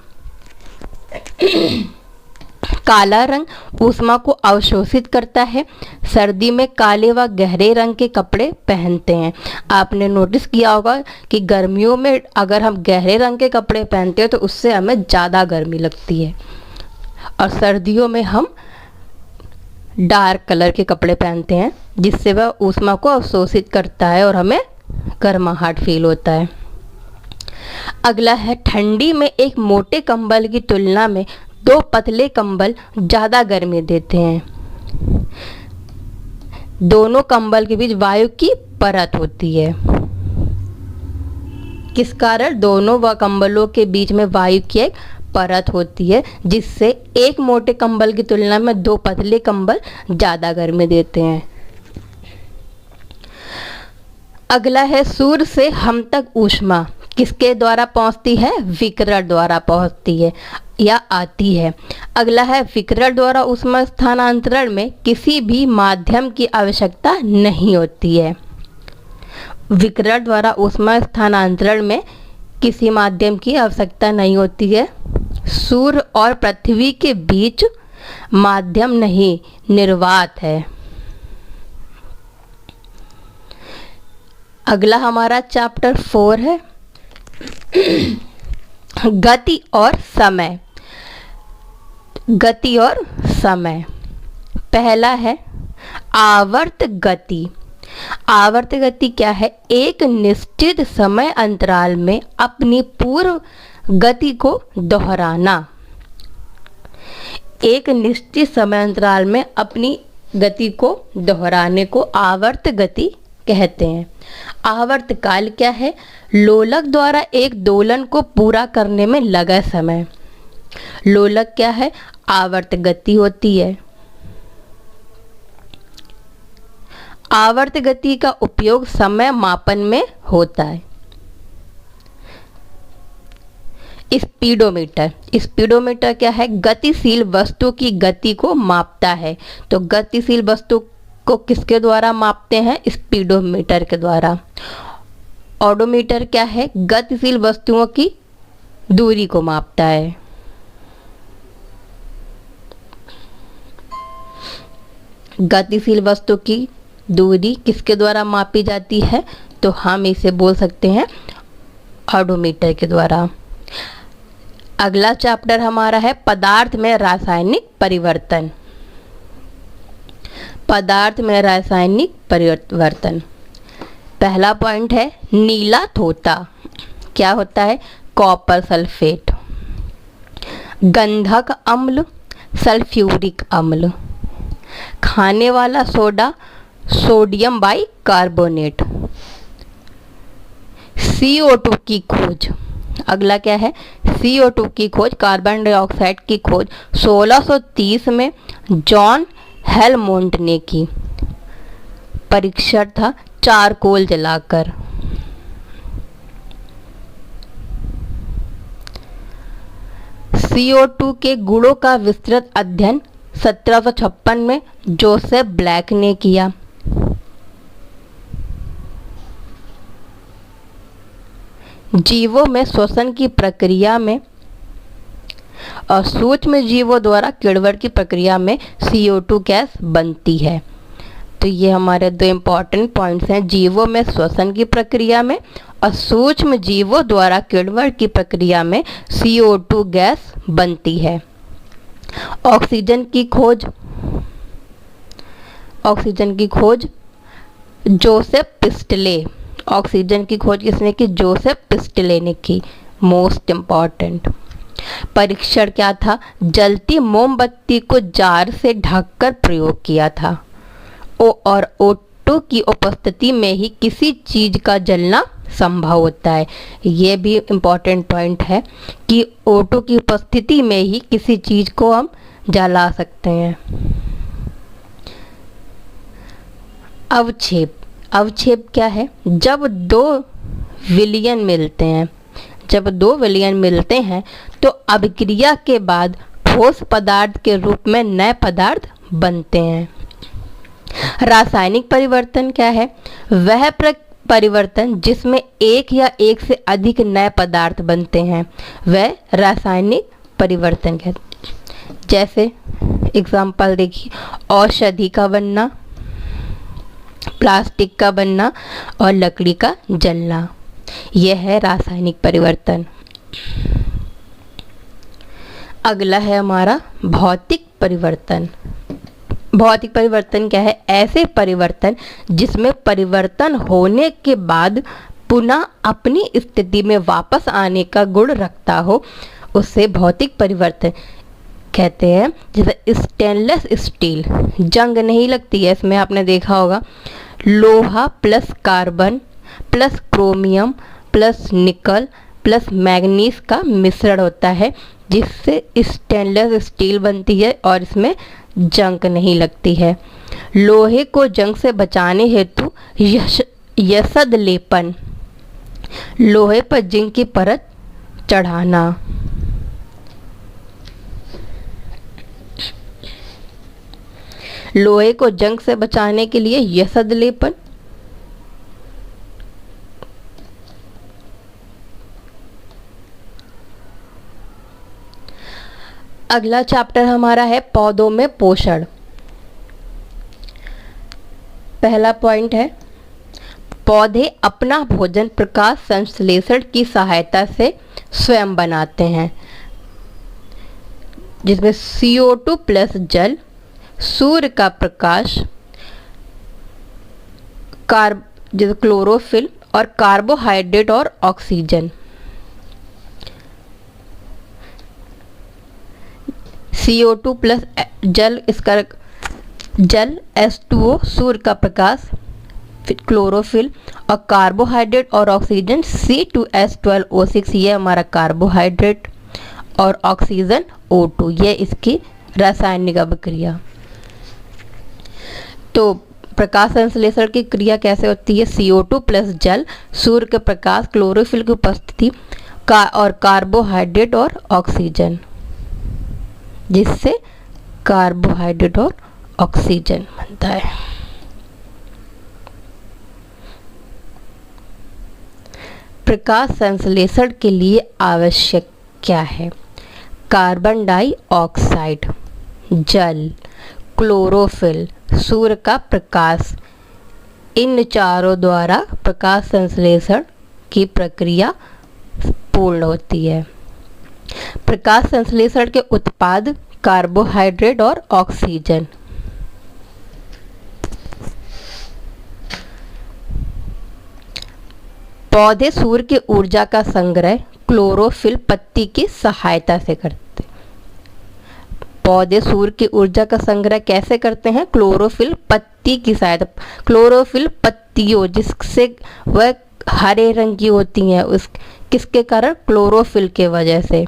काला रंग ऊष्मा को अवशोषित करता है। सर्दी में काले व गहरे रंग के कपड़े पहनते हैं। आपने नोटिस किया होगा कि गर्मियों में अगर हम गहरे रंग के कपड़े पहनते हैं तो उससे हमें ज़्यादा गर्मी लगती है, और सर्दियों में हम डार्क कलर के कपड़े पहनते हैं जिससे वह ऊष्मा को अवशोषित करता है और हमें गर्माहट फील होता है। अगला है, ठंडी में एक मोटे कंबल की तुलना में दो पतले कंबल ज़्यादा गर्मी देते हैं। दोनों कंबल के बीच वायु की परत होती है। किस कारण? दोनों व कंबलों के बीच में वायु की एक परत होती है, जिससे एक मोटे कंबल की तुलना में दो पतले कंबल ज़्यादा गर्मी देते हैं। अगला है, सूर्य से हम तक ऊष्मा किसके द्वारा पहुंचती है? विकिरण द्वारा पहुंचती है या आती है। अगला है, विकिरण द्वारा ऊष्मा स्थानांतरण में किसी भी माध्यम की आवश्यकता नहीं होती है। विकिरण द्वारा ऊष्मा स्थानांतरण में किसी माध्यम की आवश्यकता नहीं होती है। सूर्य और पृथ्वी के बीच माध्यम नहीं, निर्वात है। अगला हमारा चैप्टर 4 है, गति और समय। गति और समय। पहला है आवर्त गति। आवर्त गति क्या है? एक निश्चित समय अंतराल में अपनी पूर्व गति को दोहराना। एक निश्चित समय अंतराल में अपनी गति को दोहराने को आवर्त गति कहते हैं। आवर्त काल क्या है? लोलक द्वारा एक दोलन को पूरा करने में लगा समय। लोलक क्या है? आवर्त गति होती है। आवर्त गति का उपयोग समय मापन में होता है। स्पीडोमीटर। स्पीडोमीटर क्या है? गतिशील वस्तु की गति को मापता है। तो गतिशील वस्तु को किसके द्वारा मापते हैं? स्पीडोमीटर के द्वारा। ओडोमीटर क्या है? गतिशील वस्तुओं की दूरी को मापता है। गतिशील वस्तु की दूरी किसके द्वारा मापी जाती है? तो हम इसे बोल सकते हैं ओडोमीटर के द्वारा। अगला चैप्टर हमारा है पदार्थ में रासायनिक परिवर्तन। पदार्थ में रासायनिक परिवर्तन। पहला पॉइंट है नीला तोता। क्या होता है? Copper sulphate. गंधक अम्ल, सल्फ्यूरिक अम्ल। खाने वाला सोडा, सोडियम बाइकार्बोनेट। CO2 की खोज। अगला क्या है, CO2 की खोज, कार्बन डाइऑक्साइड की खोज 1630 में जॉन हेलमोंट ने की। परीक्षण था चारकोल जलाकर। CO2 के गुणों का विस्तृत अध्ययन 1756 में जोसेफ ब्लैक ने किया। जीवों में श्वसन की प्रक्रिया में और सूक्ष्म जीवों द्वारा किण्वन की प्रक्रिया में CO2 गैस बनती है। तो ये हमारे दो इम्पॉर्टेंट पॉइंट्स हैं, जीवों में श्वसन की प्रक्रिया में और सूक्ष्म जीवों द्वारा किण्वन की प्रक्रिया में CO2 गैस बनती है। ऑक्सीजन की खोज, ऑक्सीजन की खोज जोसेफ प्रिस्टले। ऑक्सीजन की खोज किसने की, जोसेफ प्रिस्टले ने की। मोस्ट इम्पॉर्टेंट परीक्षण क्या था, जलती मोमबत्ती को जार से ढककर प्रयोग किया था। और O2 की उपस्थिति में ही किसी चीज का जलना संभव होता है। ये भी इम्पॉर्टेंट पॉइंट है कि O2 की उपस्थिति में ही किसी चीज को हम जला सकते हैं। अवक्षेप, अवक्षेप क्या है, जब दो विलयन मिलते हैं, जब दो विलयन मिलते हैं तो अभिक्रिया के बाद ठोस पदार्थ के रूप में नए पदार्थ बनते हैं। रासायनिक परिवर्तन क्या है, वह परिवर्तन जिसमें एक या एक से अधिक नए पदार्थ बनते हैं वह रासायनिक परिवर्तन कहते हैं। जैसे एग्जाम्पल देखिए, औषधि का बनना, प्लास्टिक का बनना और लकड़ी का जलना, यह है रासायनिक परिवर्तन। अगला है हमारा भौतिक परिवर्तन। भौतिक परिवर्तन क्या है, ऐसे परिवर्तन जिसमें परिवर्तन होने के बाद पुनः अपनी स्थिति में वापस आने का गुण रखता हो, उससे भौतिक परिवर्तन कहते हैं। जैसे स्टेनलेस स्टील, जंग नहीं लगती है, इसमें आपने देखा होगा लोहा plus carbon plus chromium plus nickel plus manganese का मिश्रण होता है, जिससे स्टेनलेस स्टील बनती है और इसमें जंग नहीं लगती है। लोहे को जंग से बचाने हेतु यसद लेपन, लोहे पर जिंक की परत चढ़ाना। लोहे को जंग से बचाने के लिए यसद लेपन। अगला चैप्टर हमारा है पौधों में पोषण। पहला पॉइंट है, पौधे अपना भोजन प्रकाश संश्लेषण की सहायता से स्वयं बनाते हैं, जिसमें CO2 प्लस जल, सूर्य का प्रकाश, क्लोरोफिल और कार्बोहाइड्रेट और ऑक्सीजन। CO2 प्लस जल, इसका जल H2O, सूर्य का प्रकाश, क्लोरोफिल और कार्बोहाइड्रेट और ऑक्सीजन C2H12O6, ये हमारा कार्बोहाइड्रेट और ऑक्सीजन O2, ये इसकी रासायनिक अभिक्रिया। तो प्रकाश संश्लेषण की क्रिया कैसे होती है, CO2 प्लस जल, सूर्य के प्रकाश, क्लोरोफिल की उपस्थिति और कार्बोहाइड्रेट और ऑक्सीजन, जिससे कार्बोहाइड्रेट और ऑक्सीजन बनता है। प्रकाश संश्लेषण के लिए आवश्यक क्या है, कार्बन डाइऑक्साइड, जल, क्लोरोफिल, सूर्य का प्रकाश, इन चारों द्वारा प्रकाश संश्लेषण की प्रक्रिया पूर्ण होती है। प्रकाश संश्लेषण के उत्पाद कार्बोहाइड्रेट और ऑक्सीजन। पौधे सूर्य की ऊर्जा का संग्रह क्लोरोफिल पत्ती की सहायता से करते हैं। पौधे सूर्य की ऊर्जा का संग्रह कैसे करते हैं, क्लोरोफिल पत्ती की सहायता, क्लोरोफिल पत्तियों, जिससे वह हरे रंग की होती हैं, उस किसके कारण? क्लोरोफिल के वजह से।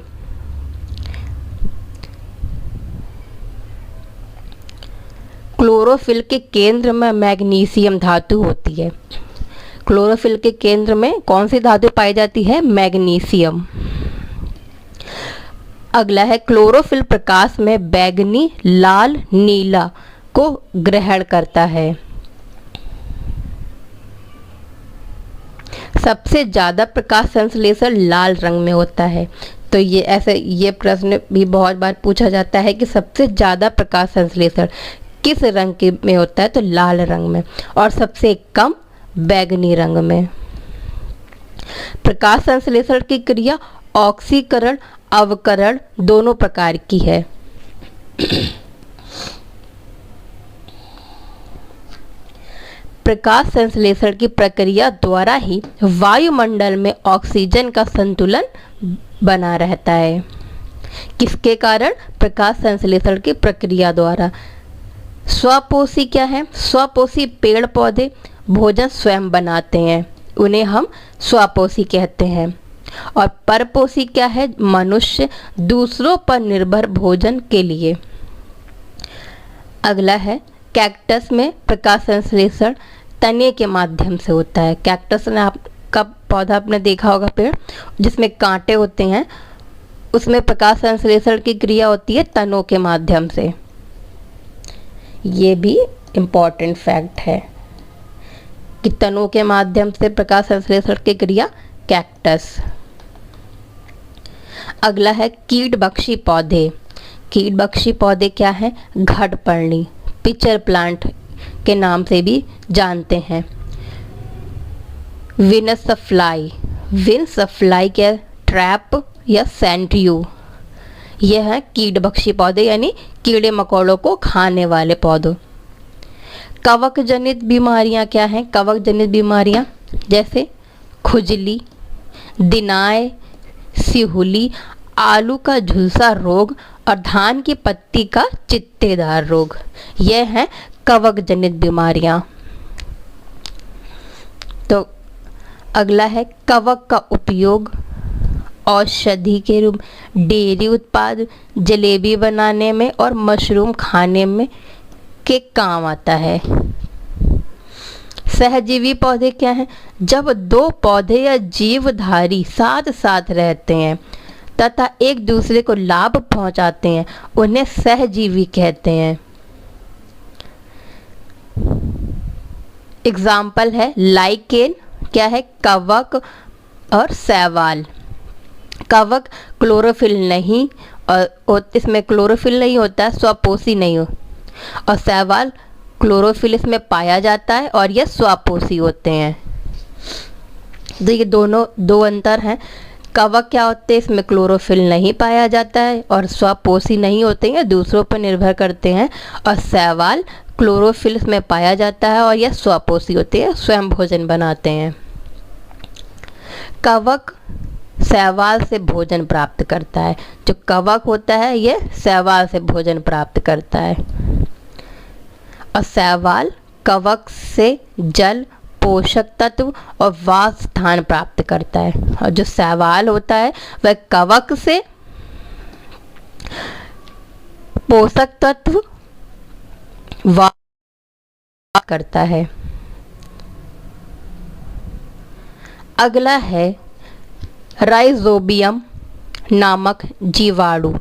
क्लोरोफिल के केंद्र में मैग्नीशियम धातु होती है। क्लोरोफिल के केंद्र में कौन सी धातु पाई जाती है? मैग्नीशियम। अगला है क्लोरोफिल प्रकाश में बैंगनी, लाल, नीला को ग्रहण करता है। सबसे ज्यादा प्रकाश संश्लेषण लाल रंग में होता है। तो ये प्रश्न भी बहुत बार पूछा जाता है कि सबसे ज्यादा प्रकाश संश्लेषण किस रंग के में होता है? तो लाल रंग में, और सबसे कम बैंगनी रंग में। प्रकाश संश्लेषण की क्रिया ऑक्सीकरण, अवकरण दोनों प्रकार की है। प्रकाश संश्लेषण की प्रक्रिया द्वारा ही वायुमंडल में ऑक्सीजन का संतुलन बना रहता है। किसके कारण? प्रकाश संश्लेषण की प्रक्रिया द्वारा। स्वपोषी क्या है? स्वपोषी पेड़ पौधे भोजन स्वयं बनाते हैं, उन्हें हम स्वपोषी कहते हैं। और परपोषी क्या है? मनुष्य दूसरों पर निर्भर भोजन के लिए। अगला है कैक्टस में प्रकाश संश्लेषण तने के माध्यम से होता है। कैक्टस ने आपका पौधा आपने देखा होगा, पेड़ जिसमें कांटे होते हैं, उसमें प्रकाश संश्लेषण की क्रिया होती है तनों के माध्यम से। ये भी इम्पॉर्टेंट फैक्ट है कि तनों के माध्यम से प्रकाश संश्लेषण की क्रिया कैक्टस। अगला है कीटभक्षी पौधे। कीटभक्षी पौधे क्या है? घड़पर्णी, पिचर प्लांट के नाम से भी जानते हैं। विनस फ्लाई, विंस फ्लाई के ट्रैप या सेंट्रियो, यह है कीटभक्षी पौधे यानी कीड़े मकोड़ों को खाने वाले पौधों। कवक जनित बीमारियां क्या हैं? कवक जनित बीमारियां जैसे खुजली, दिनाय, सिहुली, आलू का झुलसा रोग और धान की पत्ती का चित्तेदार रोग, यह है कवक जनित बीमारियां। तो अगला है कवक का उपयोग औषधि के रूप, डेयरी उत्पाद, जलेबी बनाने में और मशरूम खाने में के काम आता है। सहजीवी पौधे क्या हैं? जब दो पौधे या जीवधारी साथ साथ रहते हैं तथा एक दूसरे को लाभ पहुंचाते हैं, उन्हें सहजीवी कहते हैं। एग्जाम्पल है लाइकेन, क्या है? कवक और शैवाल। कवक क्लोरोफिल नहीं, और इसमें क्लोरोफिल नहीं होता है, स्वपोषी नहीं हो, और शैवाल क्लोरोफिल इसमें पाया जाता है और ये स्वपोषी होते हैं। तो ये दोनों दो अंतर हैं। कवक क्या होते हैं? इसमें क्लोरोफिल नहीं पाया जाता है और स्वपोषी नहीं होते हैं, दूसरों पर निर्भर करते हैं। और शैवाल क्लोरोफिल इसमें पाया जाता है और यह स्वपोषी होते हैं, स्वयं भोजन बनाते हैं। कवक शैवाल से भोजन प्राप्त करता है। जो कवक होता है यह शैवाल से भोजन प्राप्त करता है, और शैवाल कवक से जल, पोषक तत्व और वास स्थान प्राप्त करता है। और जो शैवाल होता है वह कवक से पोषक तत्व वास करता है। अगला है राइजोबियम नामक जीवाणु,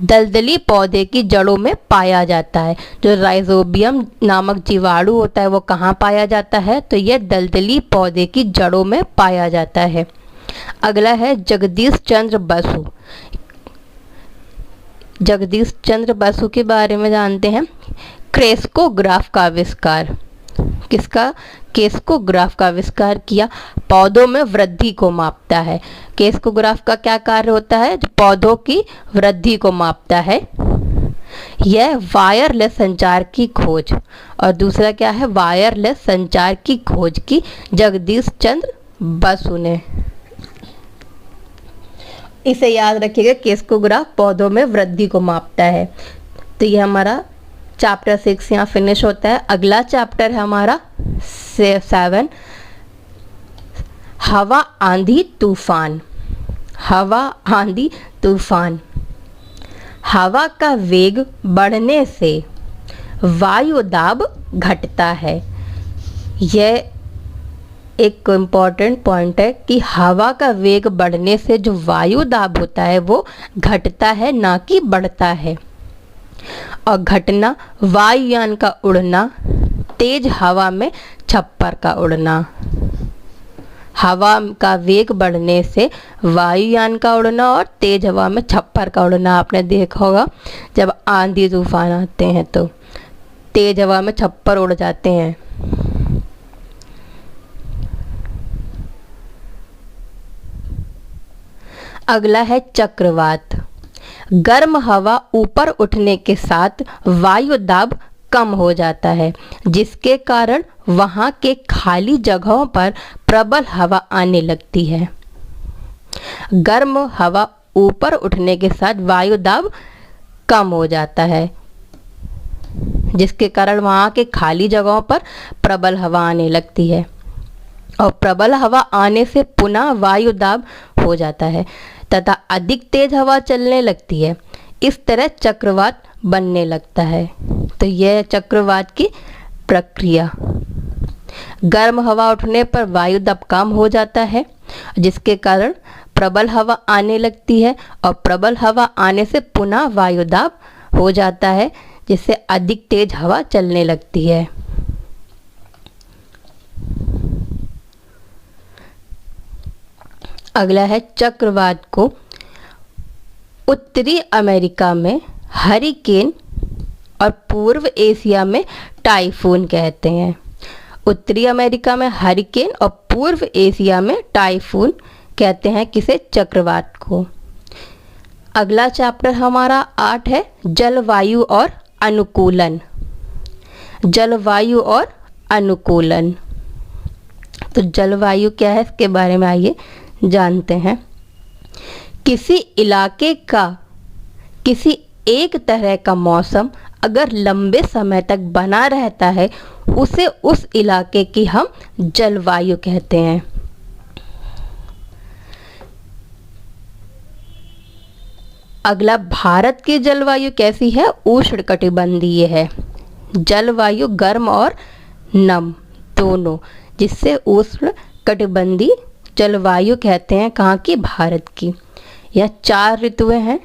दलदली पौधे की जड़ों में पाया जाता है। जो राइजोबियम नामक जीवाणु होता है वो कहाँ पाया जाता है? तो यह दलदली पौधे की जड़ों में पाया जाता है। अगला है जगदीश चंद्र बसु। जगदीश चंद्र बसु के बारे में जानते हैं। क्रेस्कोग्राफ का आविष्कार, किसका? क्रेस्कोग्राफ का आविष्कार किया। पौधों में वृद्धि को मापता है। क्रेस्कोग्राफ का क्या कार्य होता है? जो पौधों की वृद्धि को मापता है। यह वायरलेस संचार की खोज, और दूसरा क्या है? वायरलेस संचार की खोज की जगदीश चंद्र बसु ने। इसे याद रखिएगा, क्रेस्कोग्राफ पौधों में वृद्धि को मापता है। तो ये हमारा चैप्टर 6 यहाँ फिनिश होता है। अगला चैप्टर है हमारा 7, हवा आंधी तूफान, हवा आंधी तूफान। हवा का वेग बढ़ने से वायु दाब घटता है। यह एक इम्पॉर्टेंट पॉइंट है कि हवा का वेग बढ़ने से जो वायु दाब होता है वो घटता है, ना कि बढ़ता है। और घटना वायुयान का उड़ना, तेज हवा में छप्पर का उड़ना। हवा का वेग बढ़ने से वायुयान का उड़ना और तेज हवा में छप्पर का उड़ना। आपने देखा होगा जब आंधी तूफान आते हैं तो तेज हवा में छप्पर उड़ जाते हैं। अगला है चक्रवात। गर्म हवा ऊपर उठने के साथ वायु दाब कम हो जाता है, जिसके कारण वहाँ के खाली जगहों पर प्रबल हवा आने लगती है। गर्म हवा ऊपर उठने के साथ वायु दाब कम हो जाता है, जिसके कारण वहाँ के खाली जगहों पर प्रबल हवा आने लगती है। और प्रबल हवा आने से पुनः वायु दाब हो जाता है तथा अधिक तेज हवा चलने लगती है। इस तरह चक्रवात बनने लगता है। तो यह चक्रवात की प्रक्रिया। गर्म हवा उठने पर वायु दाब कम हो जाता है, जिसके कारण प्रबल हवा आने लगती है और प्रबल हवा आने से पुनः वायु दाब हो जाता है, जिससे अधिक तेज हवा चलने लगती है। अगला है चक्रवात को उत्तरी अमेरिका में हरिकेन और पूर्व एशिया में टाइफून कहते हैं। उत्तरी अमेरिका में हरिकेन और पूर्व एशिया में टाइफून कहते हैं किसे? चक्रवात को। अगला चैप्टर हमारा 8 है जलवायु और अनुकूलन। जलवायु और अनुकूलन। तो जलवायु क्या है इसके बारे में आइए जानते हैं। किसी इलाके का किसी एक तरह का मौसम अगर लंबे समय तक बना रहता है उसे उस इलाके की हम जलवायु कहते हैं। अगला भारत की जलवायु कैसी है? उष्णकटिबंधीय है। जलवायु गर्म और नम दोनों, जिससे उष्णकटिबंधीय जलवायु कहते हैं। कहाँ की? भारत की। यह 4 ऋतुएं हैं: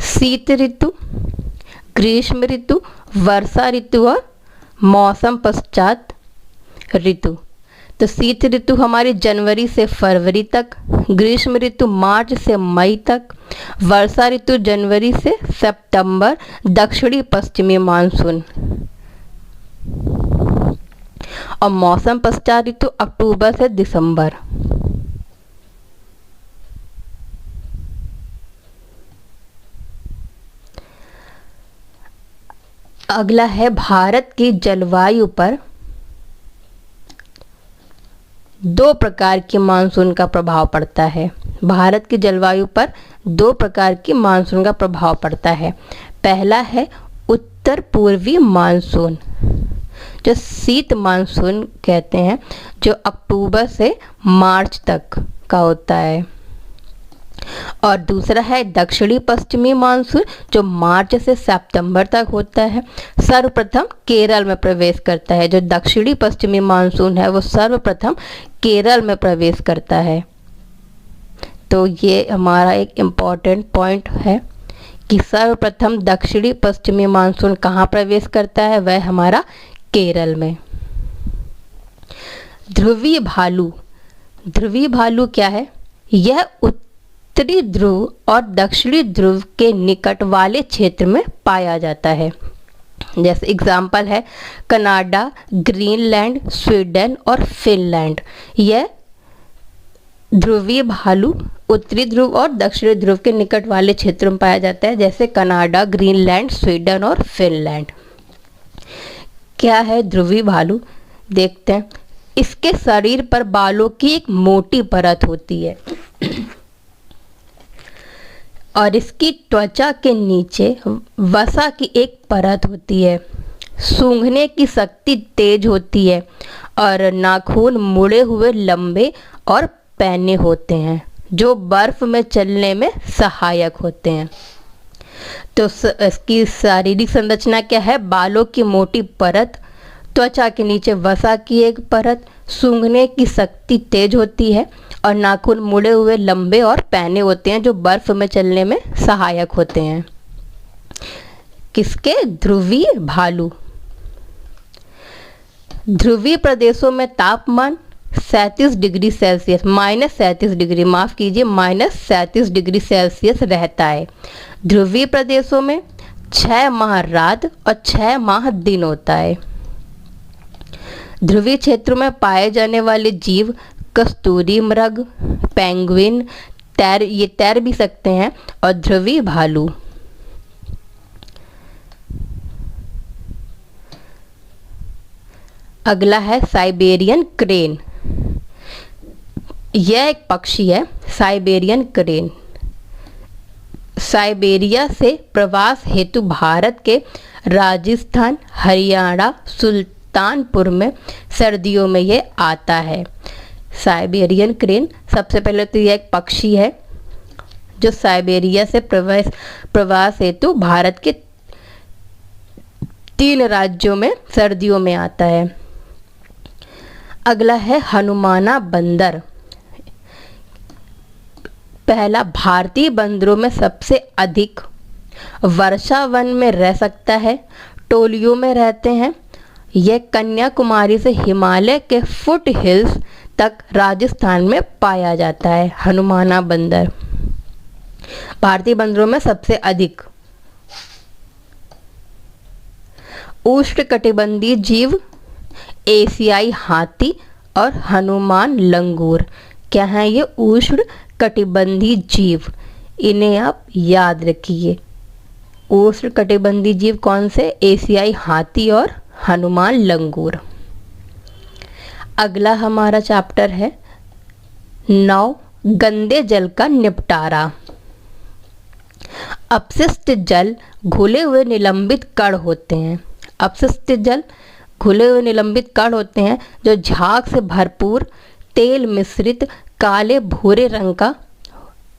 शीत ऋतु, ग्रीष्म ऋतु, वर्षा ऋतु और मौसम पश्चात ऋतु। तो शीत ऋतु हमारी जनवरी से फरवरी तक, ग्रीष्म ऋतु मार्च से मई तक, वर्षा ऋतु जनवरी से सितंबर, दक्षिणी पश्चिमी मानसून, और मौसम पश्चात ऋतु अक्टूबर से दिसंबर। अगला है भारत की जलवायु पर 2 प्रकार की मानसून का प्रभाव पड़ता है। भारत की जलवायु पर 2 प्रकार की मानसून का प्रभाव पड़ता है। पहला है उत्तर पूर्वी मानसून, जो शीत मानसून कहते हैं, जो अक्टूबर से मार्च तक का होता है। और दूसरा है दक्षिणी पश्चिमी मानसून, जो मार्च से सितंबर तक होता है। सर्वप्रथम केरल में प्रवेश करता है। जो दक्षिणी पश्चिमी मानसून है वो सर्वप्रथम केरल में प्रवेश करता है। तो ये हमारा एक इम्पॉर्टेंट पॉइंट है कि सर्वप्रथम दक्षिणी पश्चिमी मानसून कहाँ प्रवेश करता है? वह हमारा केरल में। ध्रुवीय भालू। ध्रुवीय भालू क्या है? यह उत्तरी ध्रुव और दक्षिणी ध्रुव के निकट वाले क्षेत्र में पाया जाता है। जैसे एग्जाम्पल है कनाडा, ग्रीनलैंड, स्वीडन और फिनलैंड। यह ध्रुवीय भालू उत्तरी ध्रुव और दक्षिणी ध्रुव के निकट वाले क्षेत्रों में पाया जाता है, जैसे कनाडा, ग्रीनलैंड, स्वीडन और फिनलैंड। क्या है ध्रुवीय भालू? देखते हैं। इसके शरीर पर बालों की एक मोटी परत होती है और इसकी त्वचा के नीचे वसा की एक परत होती है। सूंघने की शक्ति तेज होती है और नाखून मुड़े हुए लंबे और पैने होते हैं जो बर्फ में चलने में सहायक होते हैं। तो इसकी शारीरिक संरचना क्या है? बालों की मोटी परत, त्वचा के नीचे वसा की एक परत, सूंघने की शक्ति तेज होती है और नाखून मुड़े हुए लंबे और पैने होते हैं जो बर्फ में चलने में सहायक होते हैं। किसके? ध्रुवीय भालू। ध्रुवीय प्रदेशों में तापमान 37 डिग्री सेल्सियस, -37 डिग्री, माफ कीजिए, -37 डिग्री सेल्सियस रहता है। ध्रुवीय प्रदेशों में 6 माह रात और 6 माह दिन होता है। ध्रुवीय क्षेत्रों में पाए जाने वाले जीव कस्तूरी मृग, पेंगुइन, ये तैर भी सकते हैं, और ध्रुवीय भालू। अगला है साइबेरियन क्रेन। यह एक पक्षी है, साइबेरियन क्रेन। साइबेरिया से प्रवास हेतु भारत के राजस्थान, हरियाणा, सुल्तानपुर में सर्दियों में ये आता है। साइबेरियन क्रेन, सबसे पहले तो यह एक पक्षी है जो साइबेरिया से प्रवास हेतु भारत के 3 राज्यों में सर्दियों में आता है। अगला है हनुमाना बंदर। पहला, भारतीय बंदरों में सबसे अधिक वर्षा वन में रह सकता है, टोलियों में रहते हैं। यह कन्याकुमारी से हिमालय के फुट हिल्स तक राजस्थान में पाया जाता है। हनुमाना बंदर भारतीय बंदरों में सबसे अधिक। उष्णकटिबंधीय जीव एशियाई हाथी और हनुमान लंगूर। क्या है ये? उष्ण कटिबंधीय जीव, इन्हें आप याद रखिए। उष्ण कटिबंधीय जीव कौन से? एशियाई हाथी और हनुमान लंगूर। अगला हमारा चैप्टर है 9, गंदे जल का निपटारा। अपशिष्ट जल घुले हुए निलंबित कण होते हैं। अपशिष्ट जल घुले हुए निलंबित कण होते हैं जो झाग से भरपूर तेल मिश्रित काले भूरे रंग का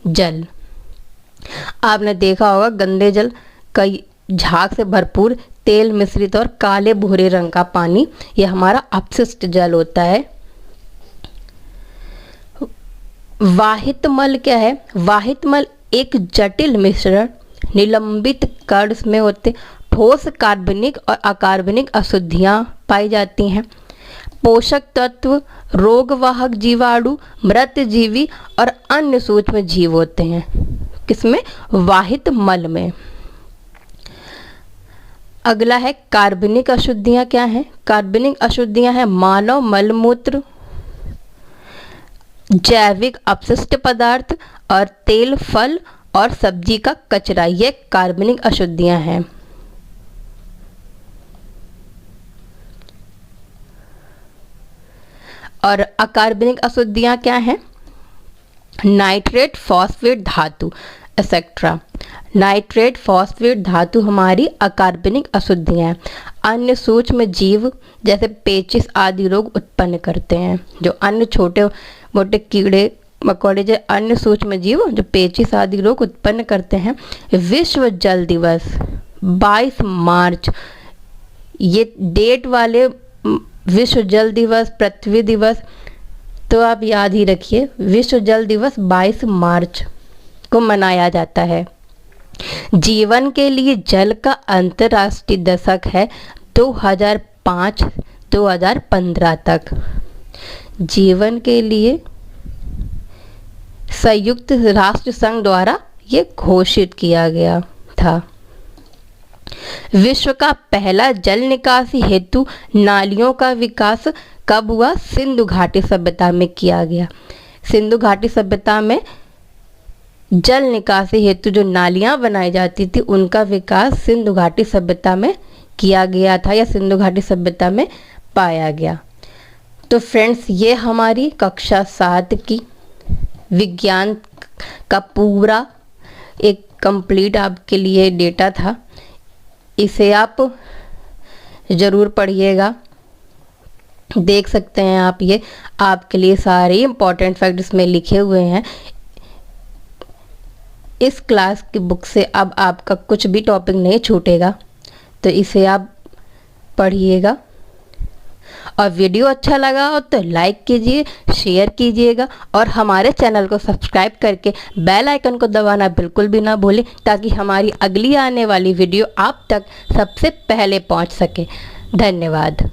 जल। आपने देखा होगा गंदे जल कई झाग से भरपूर तेल मिश्रित और काले भूरे रंग का पानी, यह हमारा अपशिष्ट जल होता है। वाहित मल क्या है? वाहित मल एक जटिल मिश्रण निलंबित कण में होते ठोस कार्बनिक और अकार्बनिक अशुद्धियां पाई जाती हैं। पोषक तत्व, रोगवाहक जीवाणु, मृत जीवी और अन्य सूक्ष्म जीव होते हैं। किसमें? वाहित मल में। अगला है कार्बनिक अशुद्धियां। क्या है? कार्बनिक अशुद्धियां हैं मानव मलमूत्र, जैविक अपशिष्ट पदार्थ और तेल, फल और सब्जी का कचरा। ये कार्बनिक अशुद्धियां हैं। और अकार्बनिक अशुद्धियां क्या हैं? नाइट्रेट, फॉस्फेट धातु एक्सेट्रा। नाइट्रेट, फॉस्फेट धातु हमारी अकार्बनिक अशुद्धियां हैं। अन्य सूक्ष्म जीव जैसे पेचिश आदि रोग उत्पन्न करते हैं। जो अन्य छोटे मोटे कीड़े मकोड़े जो अन्य सूक्ष्म जीव जो पेचिश आदि रोग उत्पन्न करते हैं। विश्व जल दिवस 22 मार्च, ये डेट वाले विश्व जल दिवस, पृथ्वी दिवस, तो आप याद ही रखिए विश्व जल दिवस 22 मार्च को मनाया जाता है। जीवन के लिए जल का अंतर्राष्ट्रीय दशक है 2005-2015 तक। जीवन के लिए संयुक्त राष्ट्र संघ द्वारा ये घोषित किया गया था। विश्व का पहला जल निकासी हेतु नालियों का विकास कब हुआ? सिंधु घाटी सभ्यता में किया गया। सिंधु घाटी सभ्यता में जल निकासी हेतु जो नालियां बनाई जाती थी उनका विकास सिंधु घाटी सभ्यता में किया गया था या सिंधु घाटी सभ्यता में पाया गया। तो फ्रेंड्स, ये हमारी कक्षा 7 की विज्ञान का पूरा एक कंप्लीट आपके लिए डेटा था। इसे आप ज़रूर पढ़िएगा। देख सकते हैं आप, ये आपके लिए सारे इम्पॉर्टेंट फैक्ट इसमें लिखे हुए हैं। इस क्लास की बुक से अब आपका कुछ भी टॉपिक नहीं छूटेगा, तो इसे आप पढ़िएगा। और वीडियो अच्छा लगा हो तो लाइक कीजिए, शेयर कीजिएगा और हमारे चैनल को सब्सक्राइब करके बेल आइकन को दबाना बिल्कुल भी ना भूलें, ताकि हमारी अगली आने वाली वीडियो आप तक सबसे पहले पहुंच सके। धन्यवाद।